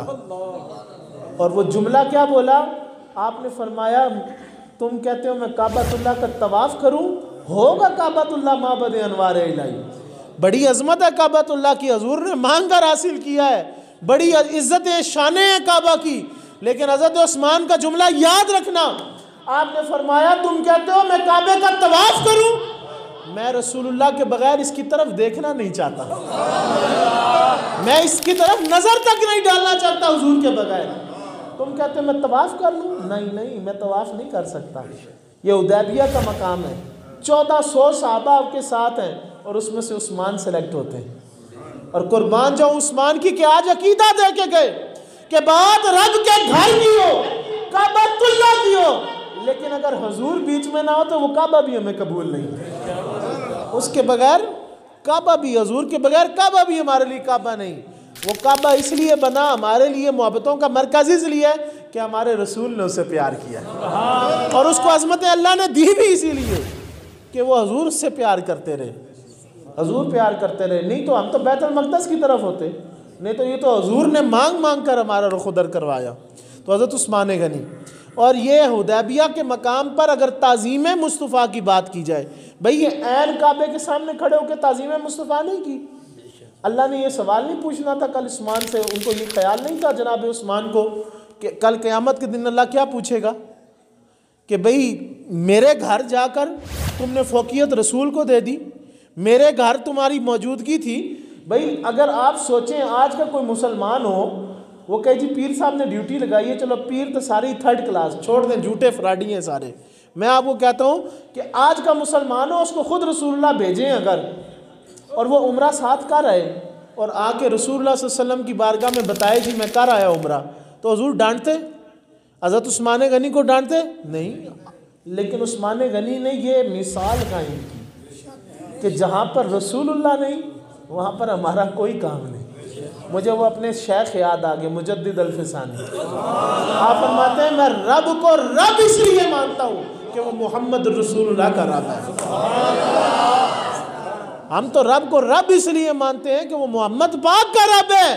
और वो जुमला क्या बोला, आपने फरमाया तुम कहते हो मैं काबातुल्लाह का तवाफ़ करूं, होगा काबातुल्लाह माबद अनवार इलाही, बड़ी अजमत है काबातुल्लाह की, हजूर ने मांग कर हासिल किया है, बड़ी इज्जत शाने है काबा की, लेकिन हज़रत उस्मान का जुमला याद रखना, आपने फरमाया तुम कहते हो मैं काबे का तवाफ़ करूं, मैं रसूलुल्लाह के बगैर इसकी तरफ देखना नहीं चाहता, मैं इसकी तरफ नज़र तक नहीं डालना चाहता हुजूर के बगैर। तुम कहते हो मैं तवाफ़ कर लूँ, नहीं नहीं, मैं तवाफ़ नहीं कर सकता। ये हुदैबिया का मकाम है, 1400 सहाबा आपके साथ हैं, और उसमें से उस्मान सेलेक्ट होते हैं। और कुर्बान जाऊँ उस्मान की कि आज अकीदा दे के गए कि बात रब के घर की हो, काबातुल्लाह की हो, लेकिन अगर हुजूर बीच में ना हो तो वो काबा भी हमें कबूल नहीं, उसके बगैर काबा भी, हुजूर के बगैर काबा भी हमारे लिए काबा नहीं। वो काबा इसलिए बना हमारे लिए, मोहब्बतों का मरकज़ इसलिए है कि हमारे रसूल ने उसे प्यार किया, और उसको अज़मत अल्लाह ने दी भी इसीलिए कि वो हुजूर से प्यार करते रहे, हुजूर प्यार करते रहे। नहीं तो हम तो बैतुल मक़दस की तरफ होते, नहीं तो ये तो हुजूर ने मांग मांग कर हमारा रुख उधर करवाया। तो हज़रत उस्मान गनी, और ये हुदैबिया के मकाम पर अगर ताज़ीम मुस्तफ़ा की बात की जाए, भाई ये ऐन काबे के सामने खड़े होकर ताज़ीम मुस्तफ़ा नहीं की, अल्लाह ने ये सवाल नहीं पूछना था कल उस्मान से, उनको ये ख्याल नहीं था जनाब उस्मान को कि कल क़यामत के दिन अल्लाह क्या पूछेगा कि भाई मेरे घर जाकर तुमने फ़ौक़ियत रसूल को दे दी, मेरे घर तुम्हारी मौजूदगी थी। भाई अगर आप सोचें आज का कोई मुसलमान हो, वो कहे जी पीर साहब ने ड्यूटी लगाई है, चलो पीर तो सारी 3rd क्लास, छोड़ दें, झूठे फ्राडी हैं सारे। मैं आपको कहता हूँ कि आज का मुसलमान हो, उसको खुद रसूलुल्लाह भेजें अगर, और वो उम्रा साथ कर आए, और आके रसूलुल्लाह सल्लल्लाहु अलैहि वसल्लम की बारगाह में बताए जी मैं कर आया उम्रा, तो हुजूर डांटते? हज़रत उस्मान गनी को डांटते? नहीं। लेकिन उस्मान गनी ने ये मिसाल कायम की कि जहाँ पर रसूलुल्लाह नहीं, वहाँ पर हमारा कोई काम नहीं। मुझे वो अपने शेख याद आ गए, मुजद्दिद अल-फिसानी, आप फरमाते हैं मैं रब को रब इसलिए मानता हूँ कि वो मोहम्मद रसूलुल्लाह का रब है। हम तो रब को रब इसलिए मानते हैं कि वो मोहम्मद पाक का रब है।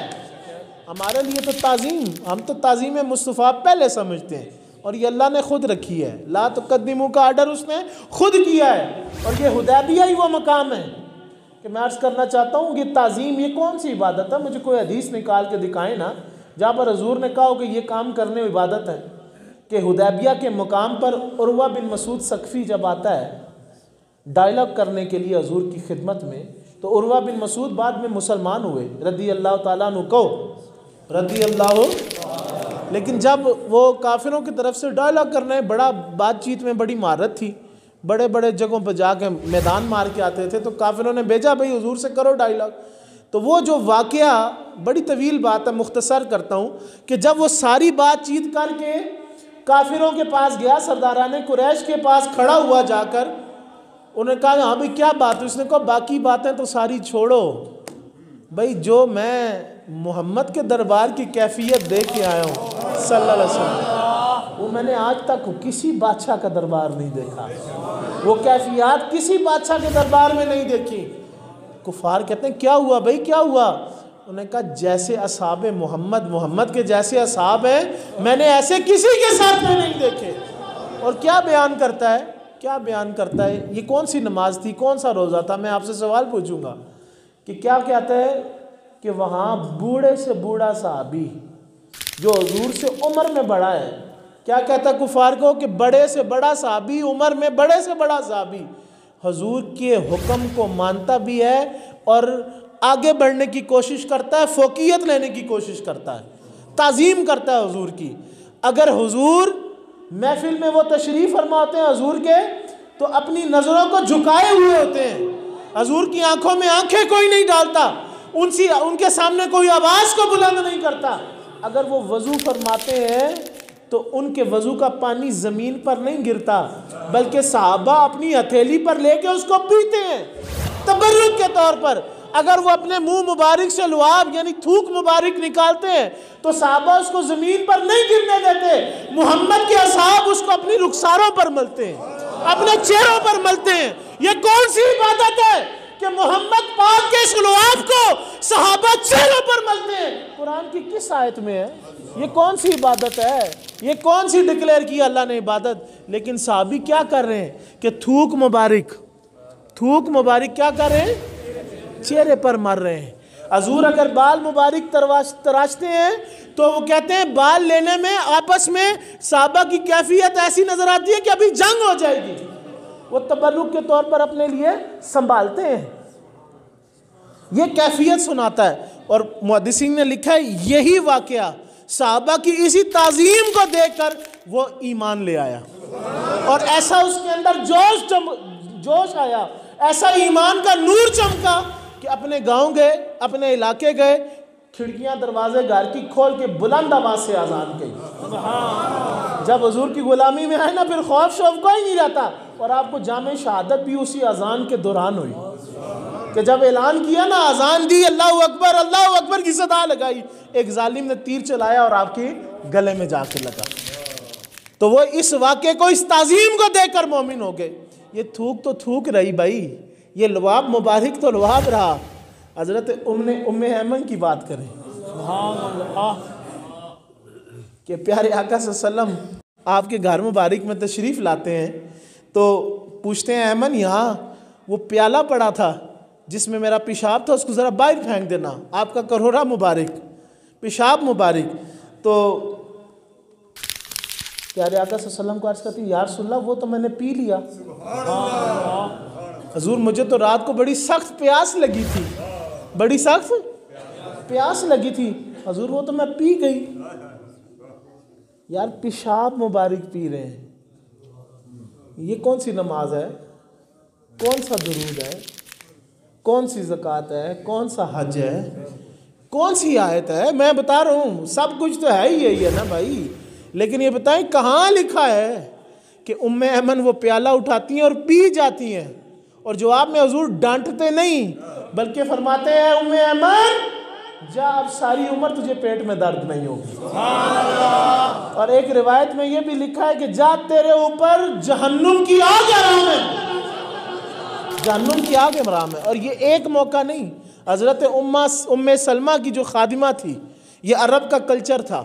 हमारे लिए तो ताज़ीम, हम तो ताज़ीम मुस्तफ़ा पहले समझते हैं, और ये अल्लाह ने खुद रखी है, ला तुक़द्दिमू का आर्डर उसने खुद किया है। और ये हुदैबिया ही वो मकाम है कि मैं अर्ज़ करना चाहता हूँ कि ताज़ीम ये कौन सी इबादत है, मुझे कोई हदीस निकाल के दिखाएं ना जहाँ पर हुज़ूर ने कहा हो कि ये काम करने इबादत है। कि हुदैबिया के मुकाम पर उर्वा बिन मसूद सकफ़ी जब आता है डायलॉग करने के लिए हुज़ूर की खिदमत में, तो उर्वा बिन मसूद बाद में मुसलमान हुए रदी अल्लाह ताला अन्हु को, रदी अल्लाह। लेकिन जब वो काफिरों की तरफ से डायलॉग करने, बड़ा बातचीत में बड़ी महारत थी, बड़े बड़े जगहों पर जाके मैदान मार के आते थे, तो काफिरों ने भेजा भाई हुजूर से करो डायलॉग। तो वो जो वाक़या, बड़ी तवील बात है, मुख्तसर करता हूँ, कि जब वो सारी बातचीत करके काफिरों के पास गया, सरदाराने कुरैश के पास खड़ा हुआ जाकर, उन्होंने कहा हाँ भाई क्या बात है? उसने कहा बाकी बातें तो सारी छोड़ो भाई, जो मैं मोहम्मद के दरबार की कैफियत देख के आया हूँ सल्लल्लाहु अलैहि वसल्लम, वो मैंने आज तक किसी बादशाह का दरबार नहीं देखा, वो कैफियत किसी बादशाह के दरबार में नहीं देखी। कुफार कहते हैं क्या हुआ भाई, क्या हुआ? उन्होंने कहा जैसे असहाबे मोहम्मद, मोहम्मद के जैसे असहाब हैं, मैंने ऐसे किसी के साथ में नहीं देखे। और क्या बयान करता है, क्या बयान करता है? ये कौन सी नमाज थी, कौन सा रोज़ा था? मैं आपसे सवाल पूछूंगा कि क्या कहता है कि वहाँ बूढ़े से बूढ़ा सहाबी जो हुजूर से उम्र में बड़ा है, क्या कहता है कुफार को कि बड़े से बड़ा सहाबी, उम्र में बड़े से बड़ा सहाबी हुजूर के हुक्म को मानता भी है और आगे बढ़ने की कोशिश करता है, फ़ौक़ियत लेने की कोशिश करता है, ताज़ीम करता है हुजूर की। अगर हुजूर महफिल में वो तशरीफ़ फरमा होते हैं हुजूर के, तो अपनी नज़रों को झुकाए हुए होते हैं, हुजूर की आंखों में आंखें कोई नहीं डालता, उनके सामने कोई आवाज़ को बुलंद नहीं करता। अगर वो वज़ू फरमाते हैं तो उनके वज़ू का पानी ज़मीन पर नहीं गिरता, बल्कि सहाबा अपनी हथेली पर लेके उसको पीते हैं तबर्रुक के तौर पर। अगर वो अपने मुंह मुबारक से लुआब यानी थूक मुबारक निकालते हैं तो सहाबा उसको ज़मीन पर नहीं गिरने देते। मोहम्मद के असहाब उसको अपनी रुखसारों पर मलते हैं, अपने चेहरों पर मलते हैं। ये कौन सी इबादत है कि मोहम्मद पाक के सलवात को सहाबा चेहरों पर मलते हैं? कुरान की किस आयत में है? ये कौन सी इबादत है? ये कौन सी डिक्लेयर की अल्लाह ने इबादत? लेकिन सहाबी क्या कर रहे हैं कि थूक मुबारक क्या कर रहे हैं? चेहरे पर मर रहे हैं। हजूर अगर बाल मुबारक तराशते हैं तो वो कहते हैं बाल लेने में आपस में सहाबा की कैफियत ऐसी नजर आती है कि अभी जंग हो जाएगी। वो तबर्रुक के तौर पर अपने लिए संभालते हैं। ये कैफियत सुनाता है। और मुहद्दिसीन ने लिखा है यही वाकया सहाबा की इसी ताजीम को देखकर वो ईमान ले आया और ऐसा उसके अंदर जोश आया, ऐसा ईमान का नूर चमका कि अपने गांव गए, अपने इलाके गए, खिड़कियां दरवाजे घर की खोल के बुलंद आवाज से आज़ान की। जब हुजूर की गुलामी में आए ना, फिर खौफ शौफ कोई नहीं रहता। और आपको जामे शहादत भी उसी अजान के दौरान हुई कि जब ऐलान किया ना, अजान दी, अल्लाह अकबर की सदा लगाई, एक जालिम ने तीर चलाया और आपके गले में जाके लगा। तो वो इस वाक़े को, इस ताज़ीम को देखकर मोमिन हो गए। ये थूक तो थूक रही भाई, ये लुआब मुबारक तो लुआब रहा। हज़रत उम्मे ऐमन की बात करें कि प्यारे आका सल्लम आपके घर मुबारक में तशरीफ़ लाते हैं तो पूछते हैं, ऐमन यहाँ वो प्याला पड़ा था जिसमें मेरा पेशाब था, उसको ज़रा बाहर फेंक देना, आपका करोड़ा मुबारक, पेशाब मुबारक। तो प्यारे आका सल्लम को अर्ज़ करती, या रसूलल्लाह वो तो मैंने पी लिया। हजूर मुझे तो रात को बड़ी सख्त प्यास लगी थी, बड़ी सख्त प्यास लगी थी हजूर, वो तो मैं पी गई। यार पेशाब मुबारक पी रहे हैं, ये कौन सी नमाज है? कौन सा दुरूद है? कौन सी ज़कात है? कौन सा हज है? कौन सी आयत है? मैं बता रहा हूँ सब कुछ तो है ही है ना भाई, लेकिन ये बताएं कहाँ लिखा है कि उम्मे ऐमन वो प्याला उठाती हैं और पी जाती हैं और जवाब में हुजूर डांटते नहीं बल्कि फरमाते हैं, उम्मे ऐमन जा, अब सारी उम्र तुझे पेट में दर्द नहीं होगी। और एक रिवायत में ये भी लिखा है कि जा, तेरे ऊपर जहन्नुम की आग हराम है, जहन्नुम की आग हराम है। और ये एक मौका नहीं, हज़रत उम्मे सलमा की जो खादिमा थी, ये अरब का कल्चर था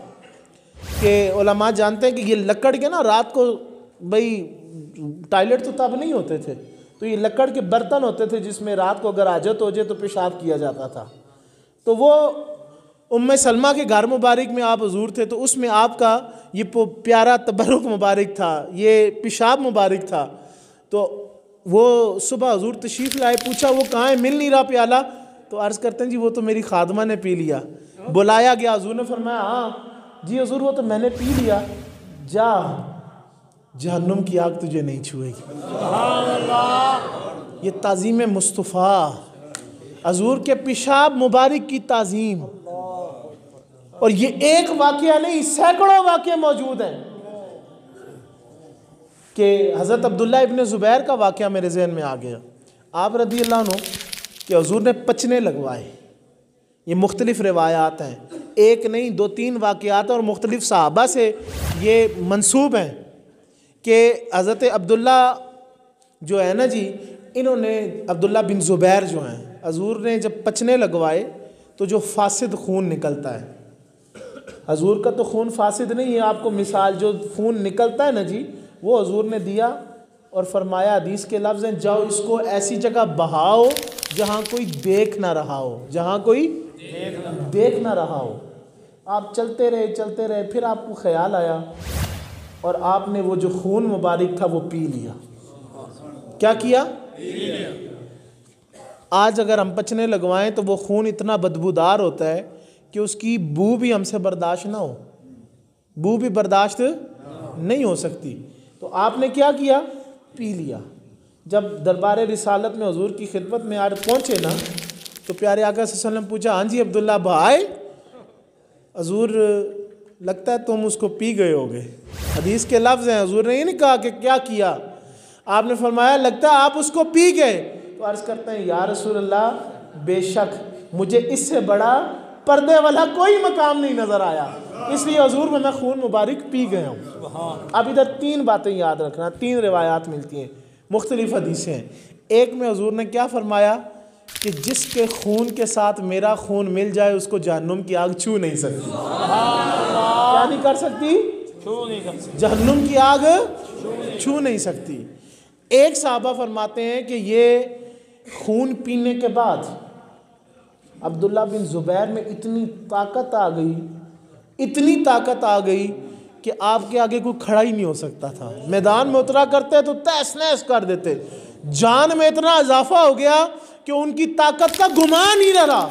कि उलमा जानते हैं कि ये लकड़ के ना, रात को भाई टॉयलेट तो तब नहीं होते थे, तो ये लकड़ के बर्तन होते थे जिसमें रात को अगर हाजत हो जाए तो पेशाब किया जाता था। तो वो उम्मे सलमा के घर मुबारक में आप हुजूर थे, तो उसमें आपका ये प्यारा तबरुक मुबारक था, ये पेशाब मुबारक था। तो वो सुबह हुजूर तशरीफ़ लाए, पूछा वो कहाँ है, मिल नहीं रहा प्याला। तो अर्ज़ करते हैं जी वो तो मेरी खादमा ने पी लिया। बुलाया गया, हुजूर ने फरमाया हाँ जी हुजूर वो तो मैंने पी लिया, जा जहन्नुम की आग तुझे नहीं छुएगी। ये ताज़ीम मुस्तफ़ा, हुजूर के पेशाब मुबारक की ताज़ीम। और ये एक वाक़या नहीं, सैकड़ों वाक़े मौजूद हैं कि हज़रत अब्दुल्ला इब्न ज़ुबैर का वाक़या मेरे जहन में आ गया। आप रज़ी अल्लाह अन्हु कि हुजूर ने पचने लगवाए। ये मुख्तलिफ़ रिवायात हैं, एक नहीं दो तीन वाक़यात और मुख्तलिफ़ सहाबा से ये मंसूब हैं कि हज़रत अब्दुल्ला जो है ना जी, इन्होंने अब्दुल्ला बिन ज़ुबैर जो हैं, हजूर ने जब पचने लगवाए तो जो फासिद खून निकलता है, हजूर का तो खून फासिद नहीं है, आपको मिसाल जो खून निकलता है ना जी, वो हजूर ने दिया और फरमाया, हदीस के लफ्ज़ हैं, जाओ इसको ऐसी जगह बहाओ जहाँ कोई देख ना रहा हो, जहाँ कोई देख ना रहा हो। आप चलते रहे, फिर आपको ख्याल आया और आपने वो जो खून मुबारक था वो पी लिया। क्या किया? आज अगर हम पचने लगवाएं तो वो खून इतना बदबूदार होता है कि उसकी बू भी हमसे बर्दाश्त ना हो, बू भी बर्दाश्त नहीं हो सकती। तो आपने क्या किया? पी लिया। जब दरबार रिसालत में हुजूर की खिदमत में आज पहुँचे ना, तो प्यारे आका सल्लल्लाहु अलैहि वसल्लम पूछा, हाँ जी अब्दुल्ला भाई, हुजूर लगता है तुम उसको पी गए होगे। हदीस के लफ्ज़ हैं, हुजूर ने ये नहीं कहा कि क्या किया, आपने फरमाया लगता है आप उसको पी गए। तो अर्ज़ करते हैं या रसूल अल्लाह, बेशक मुझे इससे बड़ा पर्दे वाला कोई मकाम नहीं नज़र आया, इसलिए हुजूर मैं खून मुबारक पी गया हूँ। अब इधर 3 बातें याद रखना, 3 रिवायात मिलती हैं, मुख्तलिफ हदीसें हैं। एक में हुजूर ने क्या फरमाया कि जिसके खून के साथ मेरा खून मिल जाए उसको जहन्नुम की आग छू नहीं सकती। क्या नहीं कर सकती? छू नहीं कर सकती। जहन्नुम की आग छू नहीं सकती। एक सहाबा फरमाते हैं कि ये खून पीने के बाद अब्दुल्ला बिन ज़ुबैर में इतनी ताकत आ गई, इतनी ताकत आ गई कि आपके आगे कोई खड़ा ही नहीं हो सकता था। मैदान में उतरा करते तो तहस नहस कर देते। जान में इतना इजाफा हो गया कि उनकी ताकत का गुमान ही न रहा।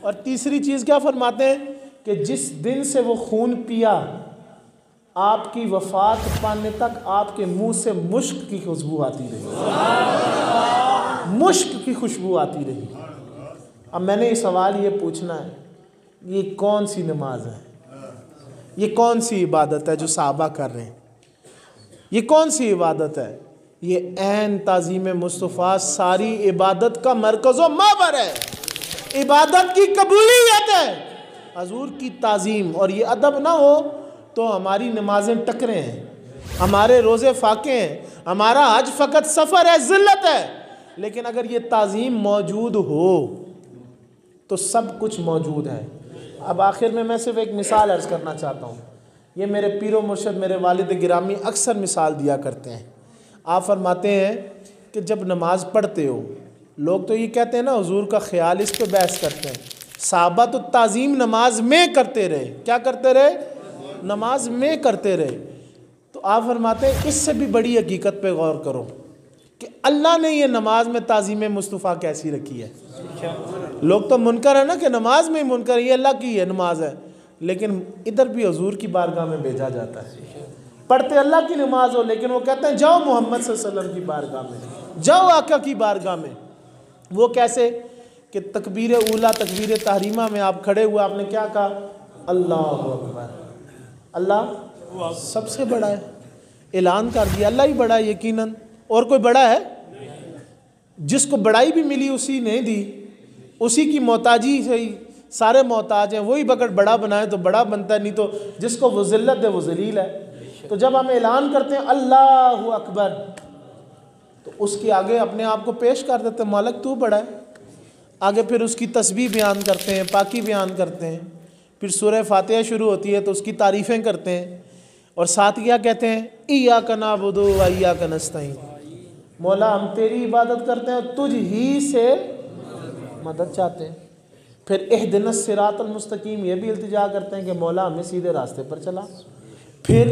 और तीसरी चीज़ क्या फरमाते हैं कि जिस दिन से वो खून पिया, आपकी वफात पाने तक आपके मुंह से मुश्क की खुशबू आती रही, मुश्क की खुशबू आती रही। अब मैंने ये सवाल ये पूछना है, ये कौन सी नमाज है, ये कौन सी इबादत है जो सहाबा कर रहे हैं? ये कौन सी इबादत है? ये ऐन ताज़ीम मुस्तफ़ा सारी इबादत का मरकज़ व मावर है। इबादत की कबूलियत है, हजूर की ताज़ीम। और ये अदब ना हो तो हमारी नमाजें टकरे हैं, हमारे रोज़े फाके हैं, हमारा हज फ़कत सफ़र है, ज़िल्लत है। लेकिन अगर ये ताज़ीम मौजूद हो तो सब कुछ मौजूद है। अब आखिर में मैं सिर्फ एक मिसाल अर्ज़ करना चाहता हूँ। ये मेरे पीरो मुर्शद मेरे वालिद गिरामी अक्सर मिसाल दिया करते हैं। आप फरमाते हैं कि जब नमाज़ पढ़ते हो, लोग तो ये कहते हैं ना हुजूर का ख्याल, इस पे बहस करते हैं। सहाबा तो ताज़ीम नमाज में करते रहे। क्या करते रहे? नमाज में करते रहे। तो आप फरमाते हैं इससे भी बड़ी हकीकत पे गौर करो कि अल्लाह ने ये नमाज में ताज़ीम मुस्तफ़ा कैसी रखी है। लोग तो मुनकर है ना कि नमाज में ही मुनकर, ये अल्लाह की है नमाज है, लेकिन इधर भी हुजूर की बारगाह में भेजा जाता है। पढ़ते अल्लाह की नमाज हो, लेकिन वो कहते हैं जाओ मोहम्मद सल्लल्लाहु अलैहि वसल्लम की बारगाह में, जाओ आका की बारगाह में। वो कैसे कि तकबीर ऊला तकबीर तहरीमा में आप खड़े हुए, आपने क्या कहा? अल्लाहु अकबर। अल्लाह सबसे बड़ा है, ऐलान कर दिया अल्लाह ही बड़ा है। यकीनन और कोई बड़ा है? जिसको बड़ाई भी मिली उसी ने दी, उसी की मोहताजी से ही सारे मोहताज हैं। वही बगड़ बड़ा बनाए तो बड़ा बनता है, नहीं तो जिसको वो ज़िल्लत है वो ज़लील है। तो जब हम ऐलान करते हैं अल्लाहु अकबर, तो उसके आगे अपने आप को पेश कर देते हैं, मालिक तू बड़ा है। आगे फिर उसकी तस्बीह बयान करते हैं, पाकी बयान करते हैं। फिर सूरह फातिहा शुरू होती है तो उसकी तारीफ़ें करते हैं। और साथ क्या कहते हैं? इय्याका नअबुदु व इय्याका नस्तईन। मौला हम तेरी इबादत करते हैं और तुझ ही से मदद चाहते हैं। फिर इहदिनस सिरातल मुस्तकीम, ये भी इल्तिजा करते हैं कि मौला हमें सीधे रास्ते पर चला। फिर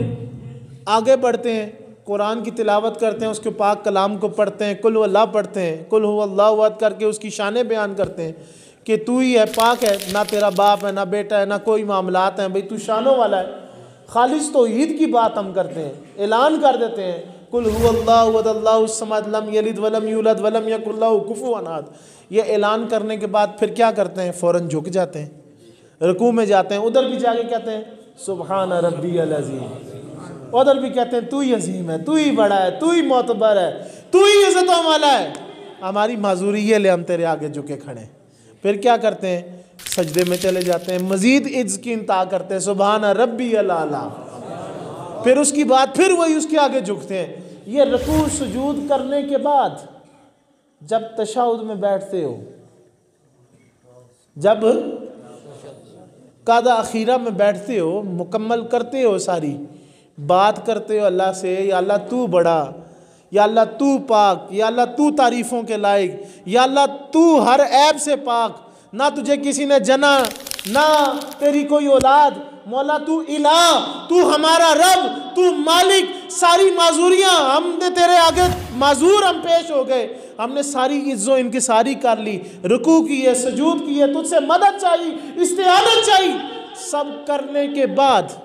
आगे बढ़ते हैं, कुरान की तिलावत करते हैं, उसके पाक कलाम को पढ़ते हैं, कुल हुवल्लाह पढ़ते हैं, कुल हुवल्लाहु अहद करके उसकी शानें बयान करते हैं कि तू ही है, पाक है, ना तेरा बाप है, ना बेटा है, ना कोई मामलात हैं, भाई तू शानों वाला है। खालिस तौहीद की बात हम करते हैं, ऐलान कर देते हैं कुल हुवल्लाहु अहद अल्लाहुस समद लम यलिद वलम यूलद वलम यकुल लहू कुफुवन अहद। ये ऐलान करने के बाद फिर क्या करते हैं? फ़ौरन झुक जाते हैं, रुकू में जाते हैं। उधर भी जाके कहते हैं सुबहान रब्बियल अज़ीम, उधर भी कहते हैं तू ही अजीम है, तू ही बड़ा है, तू ही मोतबर है, तू ही इज़्ज़तों वाला है। हमारी माजूरी ये ले हम तेरे आगे झुके खड़े। फिर क्या करते हैं? सजदे में चले जाते हैं, मज़ीद इज़्ज़ की इंतहा करते हैं, सुबहान रब्बियल आला। फिर उसकी बाद फिर वही उसके आगे झुकते हैं। ये रुकू सुजूद करने के बाद जब तशहुद में बैठते हो, जब कादा अखीरा में बैठते हो, मुकम्मल करते हो, सारी बात करते हो अल्लाह से, या अल्लाह तू बड़ा, या अल्लाह तू पाक, या अल्लाह तू तारीफ़ों के लायक, या अल्लाह तू हर ऐब से पाक, ना तुझे किसी ने जना, ना तेरी कोई औलाद, मौला तू इला, तू हमारा रब, तू मालिक। सारी माजूरियाँ हमने तेरे आगे माजूर हम पेश हो गए, हमने सारी इज्जो इनकिसारी कर ली, रुकू की है, सजूद की है, तुझसे मदद चाहिए, इस्तिआनत चाहिए। सब करने के बाद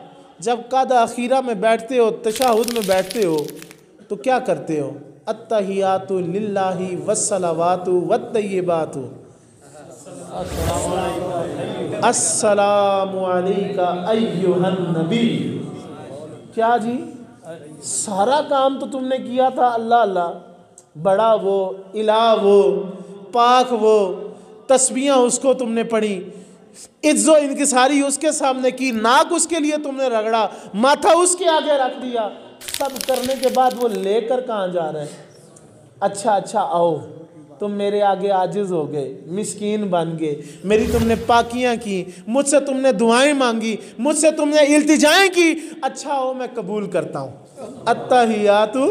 जब कादा अखीरा में बैठते हो, तशहुद में बैठते हो, तो क्या करते हो? अत्तहियातु लिल्लाहि वस्सलावातु वत्तय्यिबातु अस्सलामु अलैका अय्युहन नबी। क्या जी, सारा काम तो तुमने किया था, अल्लाह अल्लाह, बड़ा वो, इलाह वो, पाक वो, तस्बीहां उसको तुमने पढ़ी, इज्जो इनकिसारी उसके सामने की, नाक उसके लिए तुमने रगड़ा, माथा उसके आगे रख दिया। सब करने के बाद वो लेकर कहाँ जा रहे हैं? अच्छा आओ, तुम मेरे आगे आजिज़ हो गए, मिस्कीन बन गए, मेरी तुमने पाकियाँ की, मुझसे तुमने दुआएं मांगी, मुझसे तुमने इल्तिजाएं की, अच्छा हो मैं कबूल करता हूँ। अत्तहियातु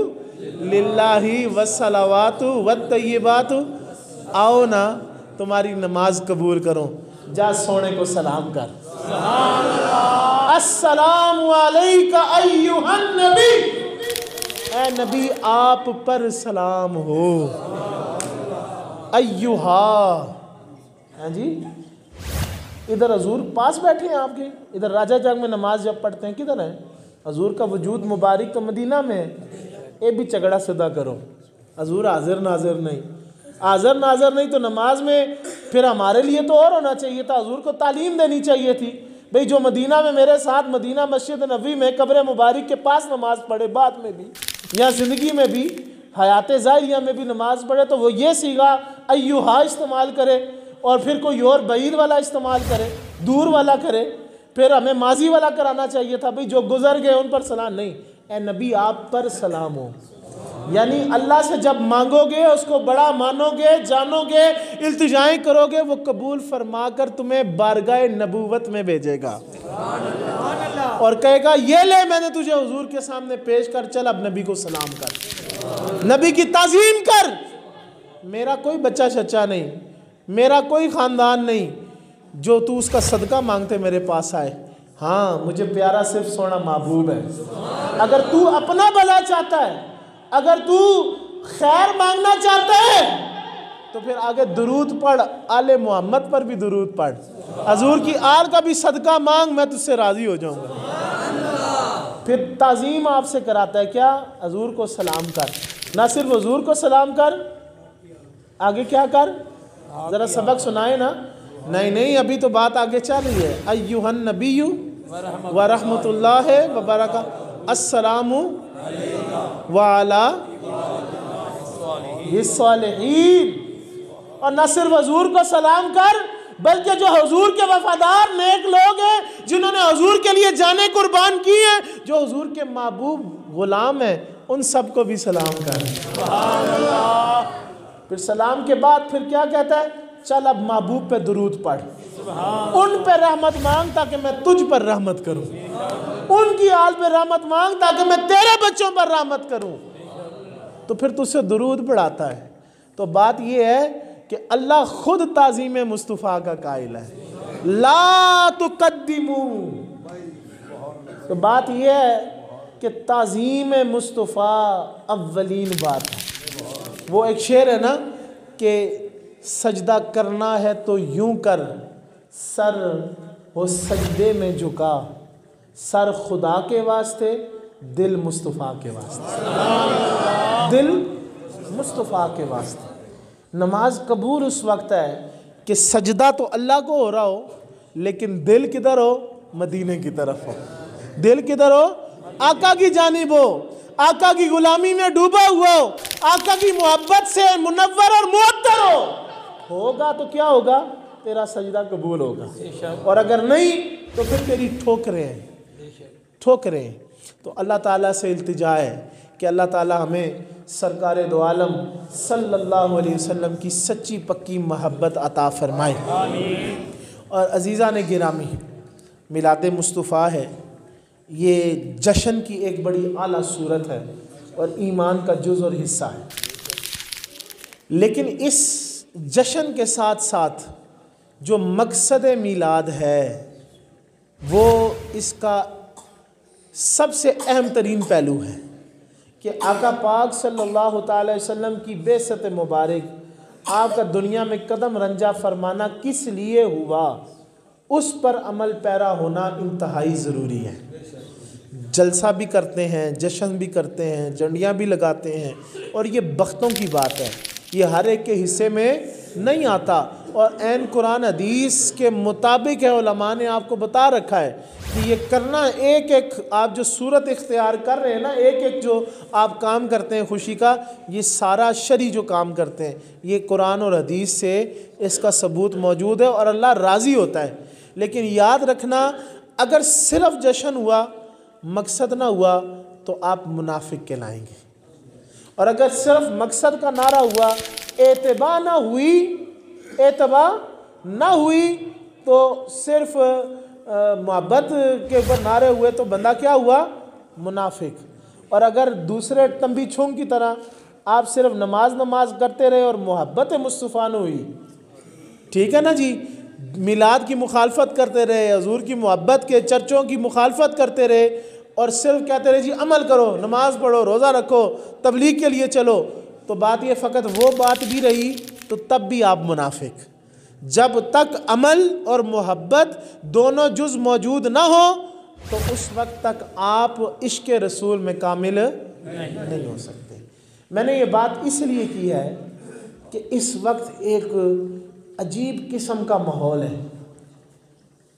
लिल्लाहि वस्सलावातु वत्तय्यिबातु। आओ ना, तुम्हारी नमाज कबूल करो, जा सोने को सलाम कर। अस्सलामु अलैका अय्युहन नबी। ऐ नबी आप पर सलाम हो। अय्युहा, हैं जी, इधर हजूर पास बैठे हैं आपके, इधर राजा जाग में नमाज जब पढ़ते हैं, किधर है हजूर का वजूद मुबारक? तो मदीना में है। ये भी झगड़ा सदा करो, हजूर हाजिर नाजिर नहीं, हाजिर नाजिर नहीं तो नमाज में फिर हमारे लिए तो और होना चाहिए था, हजूर को तालीम देनी चाहिए थी भाई, जो मदीना में मेरे साथ मदीना मस्जिद नबी में कब्र मुबारक के पास नमाज पढ़े, बाद में भी या ज़िंदगी में भी, हयात ज़ाहिरिया में भी नमाज पढ़े, तो वो ये सीगा अय्युहा इस्तेमाल करे और फिर कोई और बईद वाला इस्तेमाल करे, दूर वाला करे, फिर हमें माजी वाला कराना चाहिए था भाई, जो गुजर गए उन पर सलाम नहीं। ए नबी आप पर सलाम हो, यानी अल्लाह से जब मांगोगे, उसको बड़ा मानोगे, जानोगे, इल्तिजाएं करोगे, वो कबूल फरमा कर तुम्हें बारगाह नबूवत में भेजेगा और कहेगा ये ले, मैंने तुझे हुजूर के सामने पेश कर, चल अब नबी को सलाम कर, नबी की ताज़ीम कर। मेरा कोई बच्चा शच्चा नहीं, मेरा कोई ख़ानदान नहीं जो तू उसका सदका मांगते मेरे पास आए। हाँ, मुझे प्यारा सिर्फ सोना महबूब है। अगर तू अपना भला चाहता है, अगर तू खैर मांगना चाहता है, तो फिर आगे दुरूद पढ़, आले मोहम्मद पर भी दुरूद पढ़, हजूर की आल का भी सदका मांग, मैं तुझसे राज़ी हो जाऊंगा। फिर ताज़ीम आपसे कराता है क्या? हजूर को सलाम कर, ना सिर्फ हजूर को सलाम कर, आगे क्या कर, ज़रा सबक सुनाए ना। नहीं, अभी तो बात आगे चल रही है। अय्युहन नबिय्यु व रहमतुल्लाहि व बरकातहू अस्सलामु वाला सालिहीन। और न सिर्फ हजूर को सलाम कर, बल्कि जो हजूर के वफादार नेक लोग हैं, जिन्होंने हजूर के लिए जाने कुर्बान की है, जो हजूर के महबूब गुलाम हैं, उन सबको भी सलाम कर। फिर सलाम के बाद फिर क्या कहता है? चल अब महबूब पे दुरूद पढ़, उन पे रहमत मांग ताकि मैं तुझ पर रहमत करूं, उनकी आल पे रहमत मांग ताकि मैं तेरे बच्चों पर रहमत करूं। तो फिर तुझसे दुरूद पढ़ाता है। तो बात यह है कि अल्लाह खुद ताज़ीम मुस्तफ़ा का कायल है, ला तुक़द्दिमू। तो बात यह है कि ताज़ीम मुस्तफ़ा अव्वलीन बात है। वो एक शेर है ना कि सजदा करना है तो यूं कर, सर वो सजदे में झुका, सर खुदा के वास्ते, दिल मुस्तफ़ा के वास्ते, दिल मुस्तफ़ा के वास्ते। नमाज कबूल उस वक्त है कि सजदा तो अल्लाह को हो रहा हो, लेकिन दिल किधर हो? मदीने की तरफ हो। दिल किधर हो? आका की जानिब हो, आका की गुलामी में डूबा हुआ हो, आका की मोहब्बत से मुनव्वर और मुअत्तर होगा तो क्या होगा? तेरा सजदा कबूल होगा। और अगर नहीं तो फिर तेरी ठोकरें। तो अल्लाह ताला से इल्तिजा है कि अल्लाह ताला हमें सरकार दो आलम सल्लल्लाहु अलैहि वसल्लम की सच्ची पक्की मोहब्बत अता फरमाए। और अज़ीज़ा ने गिरामी, मिलाद मुस्तफ़ा है, ये जश्न की एक बड़ी आला सूरत है और ईमान का जुज़ और हिस्सा है। लेकिन इस जश्न के साथ साथ जो मकसद मिलाद है, वो इसका सबसे अहम तरीन पहलू है कि आका पाक सल्लल्लाहु अलैहि वसल्लम की बेसत मुबारक, आपका दुनिया में कदम रंजा फरमाना किस लिए हुआ, उस पर अमल पैरा होना इंतहाई ज़रूरी है। जलसा भी करते हैं, जश्न भी करते हैं, झंडियाँ भी लगाते हैं, और ये बख्तों की बात है, ये हर एक के हिस्से में नहीं आता। और ऐन कुरान हदीस के मुताबिक है। उलमा ने आपको बता रखा है कि ये करना, एक एक आप जो सूरत इख्तियार कर रहे हैं ना, एक एक जो आप काम करते हैं खुशी का, ये सारा शरी जो काम करते हैं ये कुरान और हदीस से इसका सबूत मौजूद है और अल्लाह राज़ी होता है। लेकिन याद रखना, अगर सिर्फ जश्न हुआ, मकसद ना हुआ, तो आप मुनाफिक कहलाएंगे। और अगर सिर्फ मकसद का नारा हुआ, एतबा ना हुई, एतबा ना हुई, तो सिर्फ मोहब्बत के ऊपर नारे हुए, तो बंदा क्या हुआ? मुनाफिक। और अगर दूसरे तंबी छोंग की तरह आप सिर्फ नमाज करते रहे और मोहब्बत मुस्तफ़ा न हुई, ठीक है ना जी, मिलाद की मुखालफत करते रहे, हजूर की मोहब्बत के चर्चों की मुखालफत करते रहे और सिर्फ कहते रहे जी अमल करो, नमाज पढ़ो, रोज़ा रखो, तबलीग के लिए चलो, तो बात ये फ़कत वो बात भी रही, तो तब भी आप मुनाफिक। जब तक अमल और मोहब्बत दोनों जुज़ मौजूद ना हो, तो उस वक्त तक आप इश्क़ रसूल में कामिल नहीं हो सकते। मैंने ये बात इसलिए की है कि इस वक्त एक अजीब किस्म का माहौल है।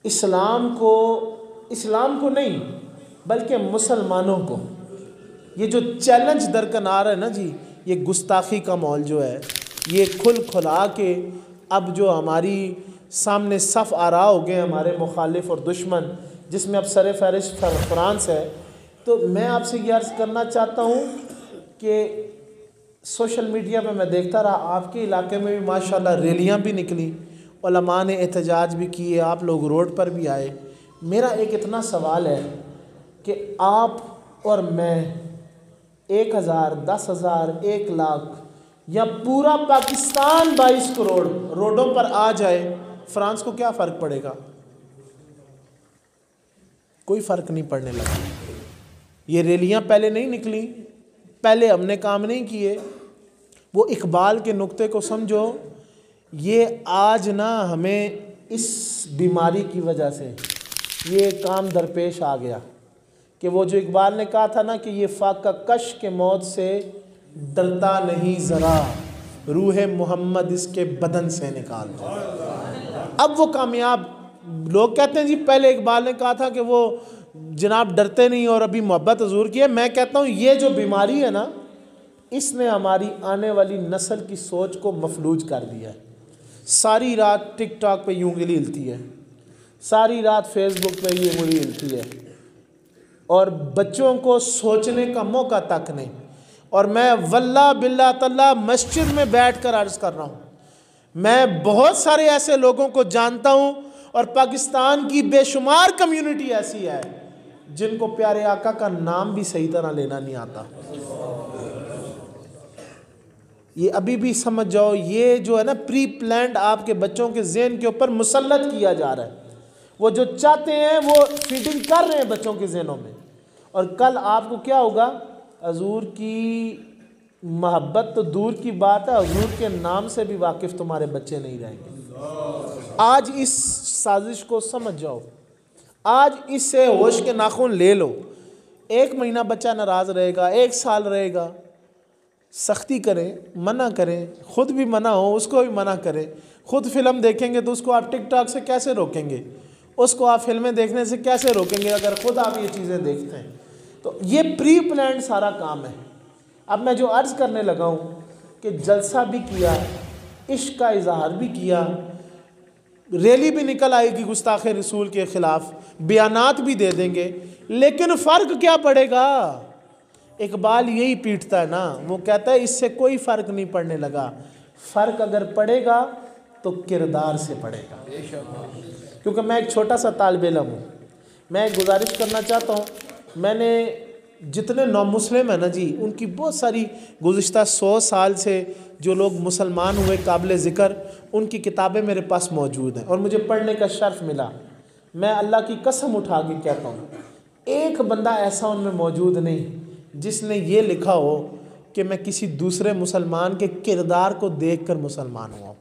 इस्लाम को नहीं बल्कि मुसलमानों को ये जो चैलेंज दरकनार है ना जी, ये गुस्ताखी का माहौल जो है, ये खुला के अब जो हमारी सामने सफ़ आरा हो गए हमारे मुखालिफ और दुश्मन, जिसमें अब सर फहरिस्त फ्रांस है। तो मैं आपसे ये अर्ज़ करना चाहता हूँ कि सोशल मीडिया पे मैं देखता रहा, आपके इलाके में भी माशाल्लाह रैलियाँ भी निकली, उलमा ने एहतजाज भी किए, आप लोग रोड पर भी आए। मेरा एक इतना सवाल है कि आप और मैं 1000, 10,000, 1 लाख या पूरा पाकिस्तान 22 करोड़ रोडों पर आ जाए, फ्रांस को क्या फ़र्क पड़ेगा? कोई फ़र्क नहीं पड़ने लगा। ये रैलियाँ पहले नहीं निकली, पहले हमने काम नहीं किए। वो इकबाल के नुक्ते को समझो, ये आज ना हमें इस बीमारी की वजह से ये काम दरपेश आ गया कि वो जो इकबाल ने कहा था ना कि ये फाका कश के मौत से डरता नहीं ज़रा, रूह मोहम्मद इसके बदन से निकाल दो। अब वो कामयाब। लोग कहते हैं जी पहले इकबाल ने कहा था कि वो जनाब डरते नहीं और अभी मोहब्बत हजूर की है। मैं कहता हूँ ये जो बीमारी है ना, इसने हमारी आने वाली नस्ल की सोच को मफलूज कर दिया है। सारी रात टिकटॉक पे यूं उंगली हिलती है, सारी रात फेसबुक पे ये उंगली हिलती है और बच्चों को सोचने का मौका तक नहीं। और मैं वल्लाह बिल्लाह तल्ला मस्जिद में बैठ कर अर्ज़ कर रहा हूँ, मैं बहुत सारे ऐसे लोगों को जानता हूँ और पाकिस्तान की बेशुमार कम्युनिटी ऐसी है जिनको प्यारे आका का नाम भी सही तरह लेना नहीं आता। ये अभी भी समझ जाओ, ये जो है ना प्री प्लान्ड आपके बच्चों के ज़हन के ऊपर मुसल्लत किया जा रहा है। वो जो चाहते हैं वो फीडिंग कर रहे हैं बच्चों के ज़हनों में। और कल आपको क्या होगा, हजूर की मोहब्बत तो दूर की बात है, हजूर के नाम से भी वाकिफ़ तुम्हारे बच्चे नहीं रहेंगे। आज इस साजिश को समझ जाओ, आज इससे होश के नाखून ले लो। 1 महीना बच्चा नाराज़ रहेगा, 1 साल रहेगा, सख्ती करें, मना करें, ख़ुद भी मना हो, उसको भी मना करें। ख़ुद फ़िल्म देखेंगे तो उसको आप टिकटॉक से कैसे रोकेंगे? उसको आप फिल्में देखने से कैसे रोकेंगे अगर ख़ुद आप ये चीज़ें देखते हैं? तो ये प्री प्लान्ड सारा काम है। अब मैं जो अर्ज़ करने लगा हूँ कि जलसा भी किया, इश्क का इजहार भी किया, रैली भी निकल आएगी गुस्ताखे रसूल के ख़िलाफ़, बयानात भी दे देंगे, लेकिन फ़र्क क्या पड़ेगा? इकबाल यही पीटता है ना, वो कहता है इससे कोई फ़र्क नहीं पड़ने लगा। फ़र्क अगर पड़ेगा तो किरदार से पड़ेगा। क्योंकि मैं एक छोटा सा तालिब इल्म हूँ, मैं एक गुजारिश करना चाहता हूँ। मैंने जितने नौ-मुस्लिम हैं ना जी, उनकी बहुत सारी गुज़िश्ता 100 साल से जो लोग मुसलमान हुए काबिल ज़िक्र, उनकी किताबें मेरे पास मौजूद हैं और मुझे पढ़ने का शर्फ मिला। मैं अल्लाह की कसम उठा के कहता हूँ, एक बंदा ऐसा उनमें मौजूद नहीं जिसने ये लिखा हो कि मैं किसी दूसरे मुसलमान के किरदार को देखकर मुसलमान हुआ।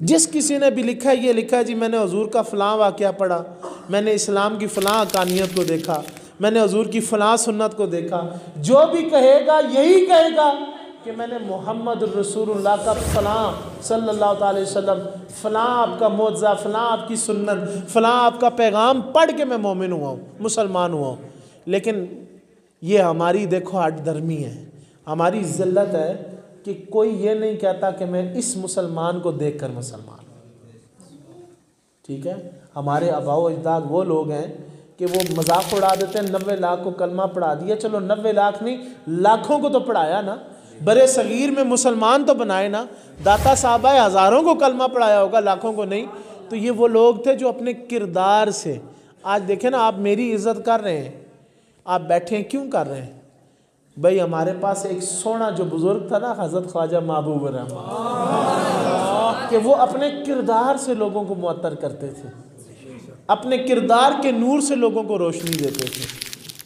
जिस किसी ने भी लिखा है, ये लिखा है जी मैंने हुजूर का फ़लाँ वाक़या पढ़ा, मैंने इस्लाम की फ़लाँ अकानियत को देखा, मैंने हुजूर की फ़लाँ सुन्नत को देखा। जो भी कहेगा यही कहेगा कि मैंने मोहम्मद रसूलुल्लाह का फ़लाँ सल्लल्लाहु अलैहि वसल्लम, फ़लाँ आपका मौज़ा, फ़लाँ आपकी सुन्नत, फ़लाँ आपका पैगाम पढ़ के मैं मोमिन हुआ हूँ, मुसलमान हुआ हूँ। लेकिन ये हमारी देखो हट धर्मी है, हमारी ज़िल्लत है कि कोई ये नहीं कहता कि मैं इस मुसलमान को देख कर मुसलमान हूँ। ठीक है, हमारे आबाओ अजदाद वो लोग हैं कि वो मजाक उड़ा देते हैं, 90 लाख को कलमा पढ़ा दिया। चलो 90 लाख नहीं, लाखों को तो पढ़ाया ना, बड़े सगीर में मुसलमान तो बनाए ना। दाता साहब आए, हज़ारों को कलमा पढ़ाया होगा, लाखों को नहीं। तो ये वो लोग थे जो अपने किरदार से, आज देखें ना, आप मेरी इज़्ज़त कर रहे हैं, आप बैठे हैं, क्यों कर रहे हैं भाई? हमारे पास एक सोना जो बुज़ुर्ग था ना, हज़रत ख्वाजा महबूब रहमान, कि वो अपने किरदार से लोगों को मुअत्तर करते थे, अपने किरदार के नूर से लोगों को रोशनी देते थे।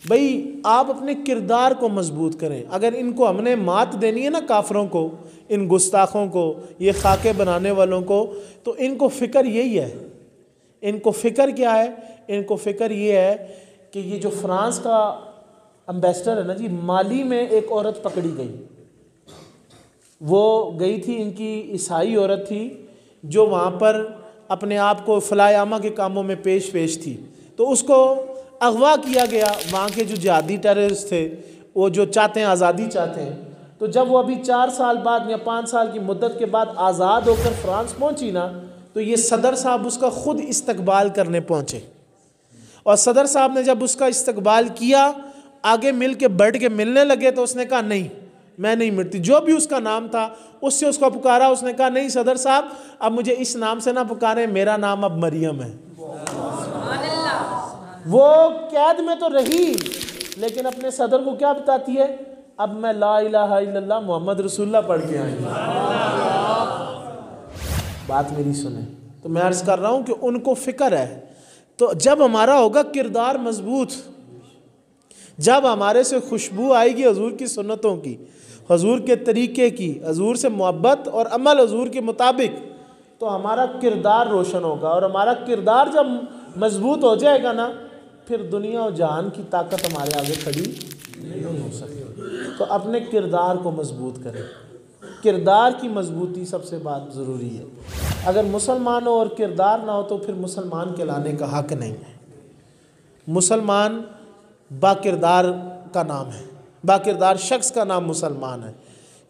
भाई आप अपने किरदार को मजबूत करें। अगर इनको हमने मात देनी है ना, काफरों को, इन गुस्ताखों को, ये खाके बनाने वालों को, तो इनको फ़िक्र यही है। इनको फ़िक्र क्या है? इनको फ़िक्र ये है कि ये जो फ्रांस का एम्बेसडर है ना जी, माली में एक औरत पकड़ी गई। वो गई थी, इनकी ईसाई औरत थी, जो वहाँ पर अपने आप को फलायामा के कामों में पेश थी। तो उसको अगवा किया गया। वहाँ के जो जिहादी टेररिस्ट थे, वो जो चाहते हैं, आज़ादी चाहते हैं, तो जब वो अभी 4 साल बाद या 5 साल की मुद्दत के बाद आज़ाद होकर फ्रांस पहुँची ना, तो ये सदर साहब उसका ख़ुद इस्तकबाल करने पहुँचे। और सदर साहब ने जब उसका इस्तकबाल किया, आगे मिल के बैठ के मिलने लगे, तो उसने कहा नहीं, मैं नहीं मिटती। जो भी उसका नाम था उससे उसको पुकारा। उसने कहा नहीं सदर साहब, अब मुझे इस नाम से ना पुकारें, मेरा नाम अब मरियम है। वो कैद में तो रही, लेकिन अपने सदर को क्या बताती है? अब मैं ला इलाहा इल्लल्लाह मोहम्मद रसूलुल्लाह पढ़ के आई। बात मेरी सुने। तो मैं अर्ज़ कर रहा हूँ कि उनको फ़िक्र है। तो जब हमारा होगा किरदार मजबूत, जब हमारे से खुशबू आएगी हजूर की सुन्नतों की, हजूर के तरीक़े की, हजूर से मोहब्बत और अमल हजूर के मुताबिक, तो हमारा किरदार रोशन होगा। और हमारा किरदार जब मजबूत हो जाएगा ना, फिर दुनिया और जहान की ताकत हमारे आगे खड़ी नहीं हो सकती। तो अपने किरदार को मजबूत करें। किरदार की मजबूती सबसे बात ज़रूरी है। अगर मुसलमान हो और किरदार ना हो, तो फिर मुसलमान कहलाने का हक़ नहीं है। मुसलमान बाकिरदार का नाम है, बाकिरदार शख्स का नाम मुसलमान है।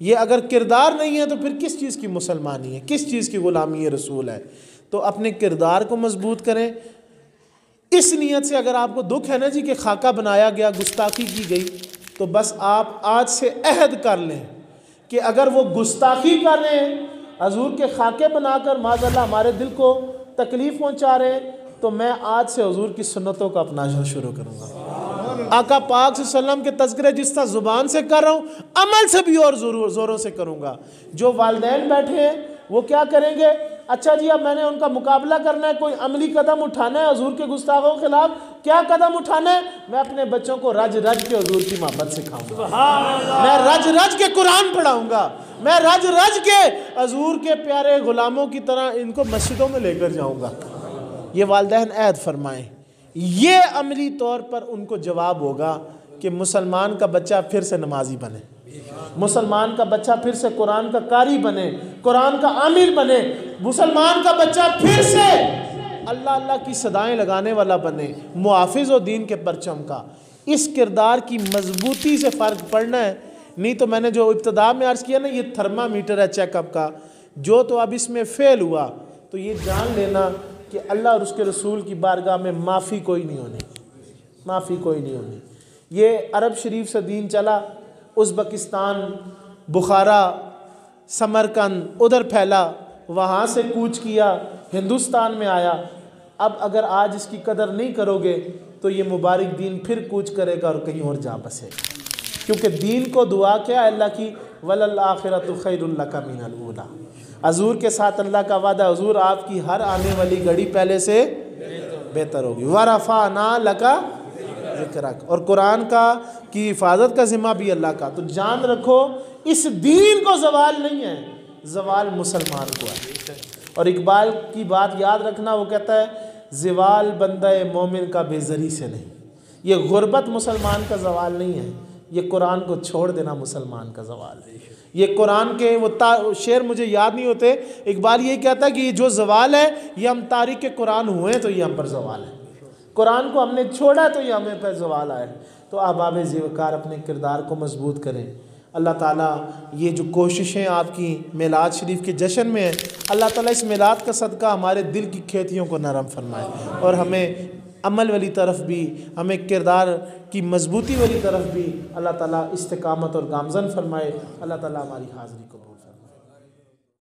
ये अगर किरदार नहीं है, तो फिर किस चीज़ की मुसलमानी है, किस चीज़ की ग़ुलामी रसूल है? तो अपने किरदार को मजबूत करें। इस नीयत से अगर आपको दुख है ना जी कि खाका बनाया गया, गुस्ताखी की गई, तो बस आप आज से अहद कर लें कि अगर वो गुस्ताखी कर रहे हैं, हजूर के खाके बनाकर माज़अल्लाह हमारे दिल को तकलीफ़ पहुँचा रहे हैं, तो मैं आज से हजूर की सुन्नतों को अपनाना शुरू करूँगा। आका पाक सल्लल्लाहु अलैहि वसल्लम के तज़किरे जिस तरह ज़ुबान से कर रहा हूँ, अमल से भी और ज़ोरों से करूँगा। जो वालिदैन बैठे हैं वो क्या करेंगे? अच्छा जी, अब मैंने उनका मुकाबला करना है, कोई अमली कदम उठाना है हजूर के गुस्ताखों के खिलाफ। क्या कदम उठाना है? मैं अपने बच्चों को रज रज के हजूर की मोहब्बत सिखाऊंगा, मैं रज रज के कुरान पढ़ाऊंगा, मैं रज रज के हजूर के प्यारे गुलामों की तरह इनको मस्जिदों में लेकर जाऊंगा। ये वालिदैन अहद फरमाएं। ये अमली तौर पर उनको जवाब होगा कि मुसलमान का बच्चा फिर से नमाजी बने, मुसलमान का बच्चा फिर से कुरान का कारी बने, कुरान का आमिर बने, मुसलमान का बच्चा फिर से अल्लाह अल्लाह की सदाएं लगाने वाला बने, मुहाफिज और दीन के परचम का। इस किरदार की मजबूती से फ़र्क पड़ना है। नहीं तो मैंने जो इब्तिदा में अर्ज़ किया ना, ये थर्मामीटर है चेकअप का, जो तो अब इसमें फ़ेल हुआ तो ये जान लेना कि अल्लाह और उसके रसूल की बारगाह में माफ़ी कोई नहीं होनी, माफ़ी कोई नहीं होनी। ये अरब शरीफ से दीन चला, उज़्बेकिस्तान, बुखारा, समरकंद उधर फैला, वहाँ से कूच किया, हिंदुस्तान में आया। अब अगर आज इसकी कदर नहीं करोगे तो ये मुबारक दीन फिर कूच करेगा और कहीं और जा बसेगा। क्योंकि दीन को दुआ क्या है अल्लाह की, वलल आखिरतु खैरुल लका मिनल ऊला। हजूर के साथ अल्लाह का वादा, हजूर आपकी हर आने वाली घड़ी पहले से बेहतर होगी। वरफ़अना लका ज़िक्रक, और कुरान का की हिफाजत का ज़िम्मा भी अल्लाह का। तो जान रखो, इस दीन को ज़वाल नहीं है, ज़वाल मुसलमान को है। और इकबाल की बात याद रखना, वो कहता है ज़वाल बंदा मोमिन का बेज़री से नहीं। ये गुर्बत मुसलमान का ज़वाल नहीं है, ये कुरान को छोड़ देना मुसलमान का ज़वाल है। ये कुरान के वो शेर मुझे याद नहीं होते, इकबाल ये कहता है कि ये जो ज़वाल है ये हम तारीख़ के कुरान हुए तो ये हम पर ज़वाल है, कुरान को हमने छोड़ा तो ये हमें पर ज़वाल आए। तो अहबाब ज़िवकार अपने किरदार को मजबूत करें। अल्लाह ताला ये जो कोशिशें आपकी मिलाद शरीफ के जश्न में है, अल्लाह ताला इस मिलाद का सदका हमारे दिल की खेतियों को नरम फरमाए और हमें अमल वाली तरफ भी, हमें किरदार की मजबूती वाली तरफ भी अल्लाह ताला इस्तिकामत और गामज़न फरमाए। अल्लाह ताला हमारी हाज़िरी को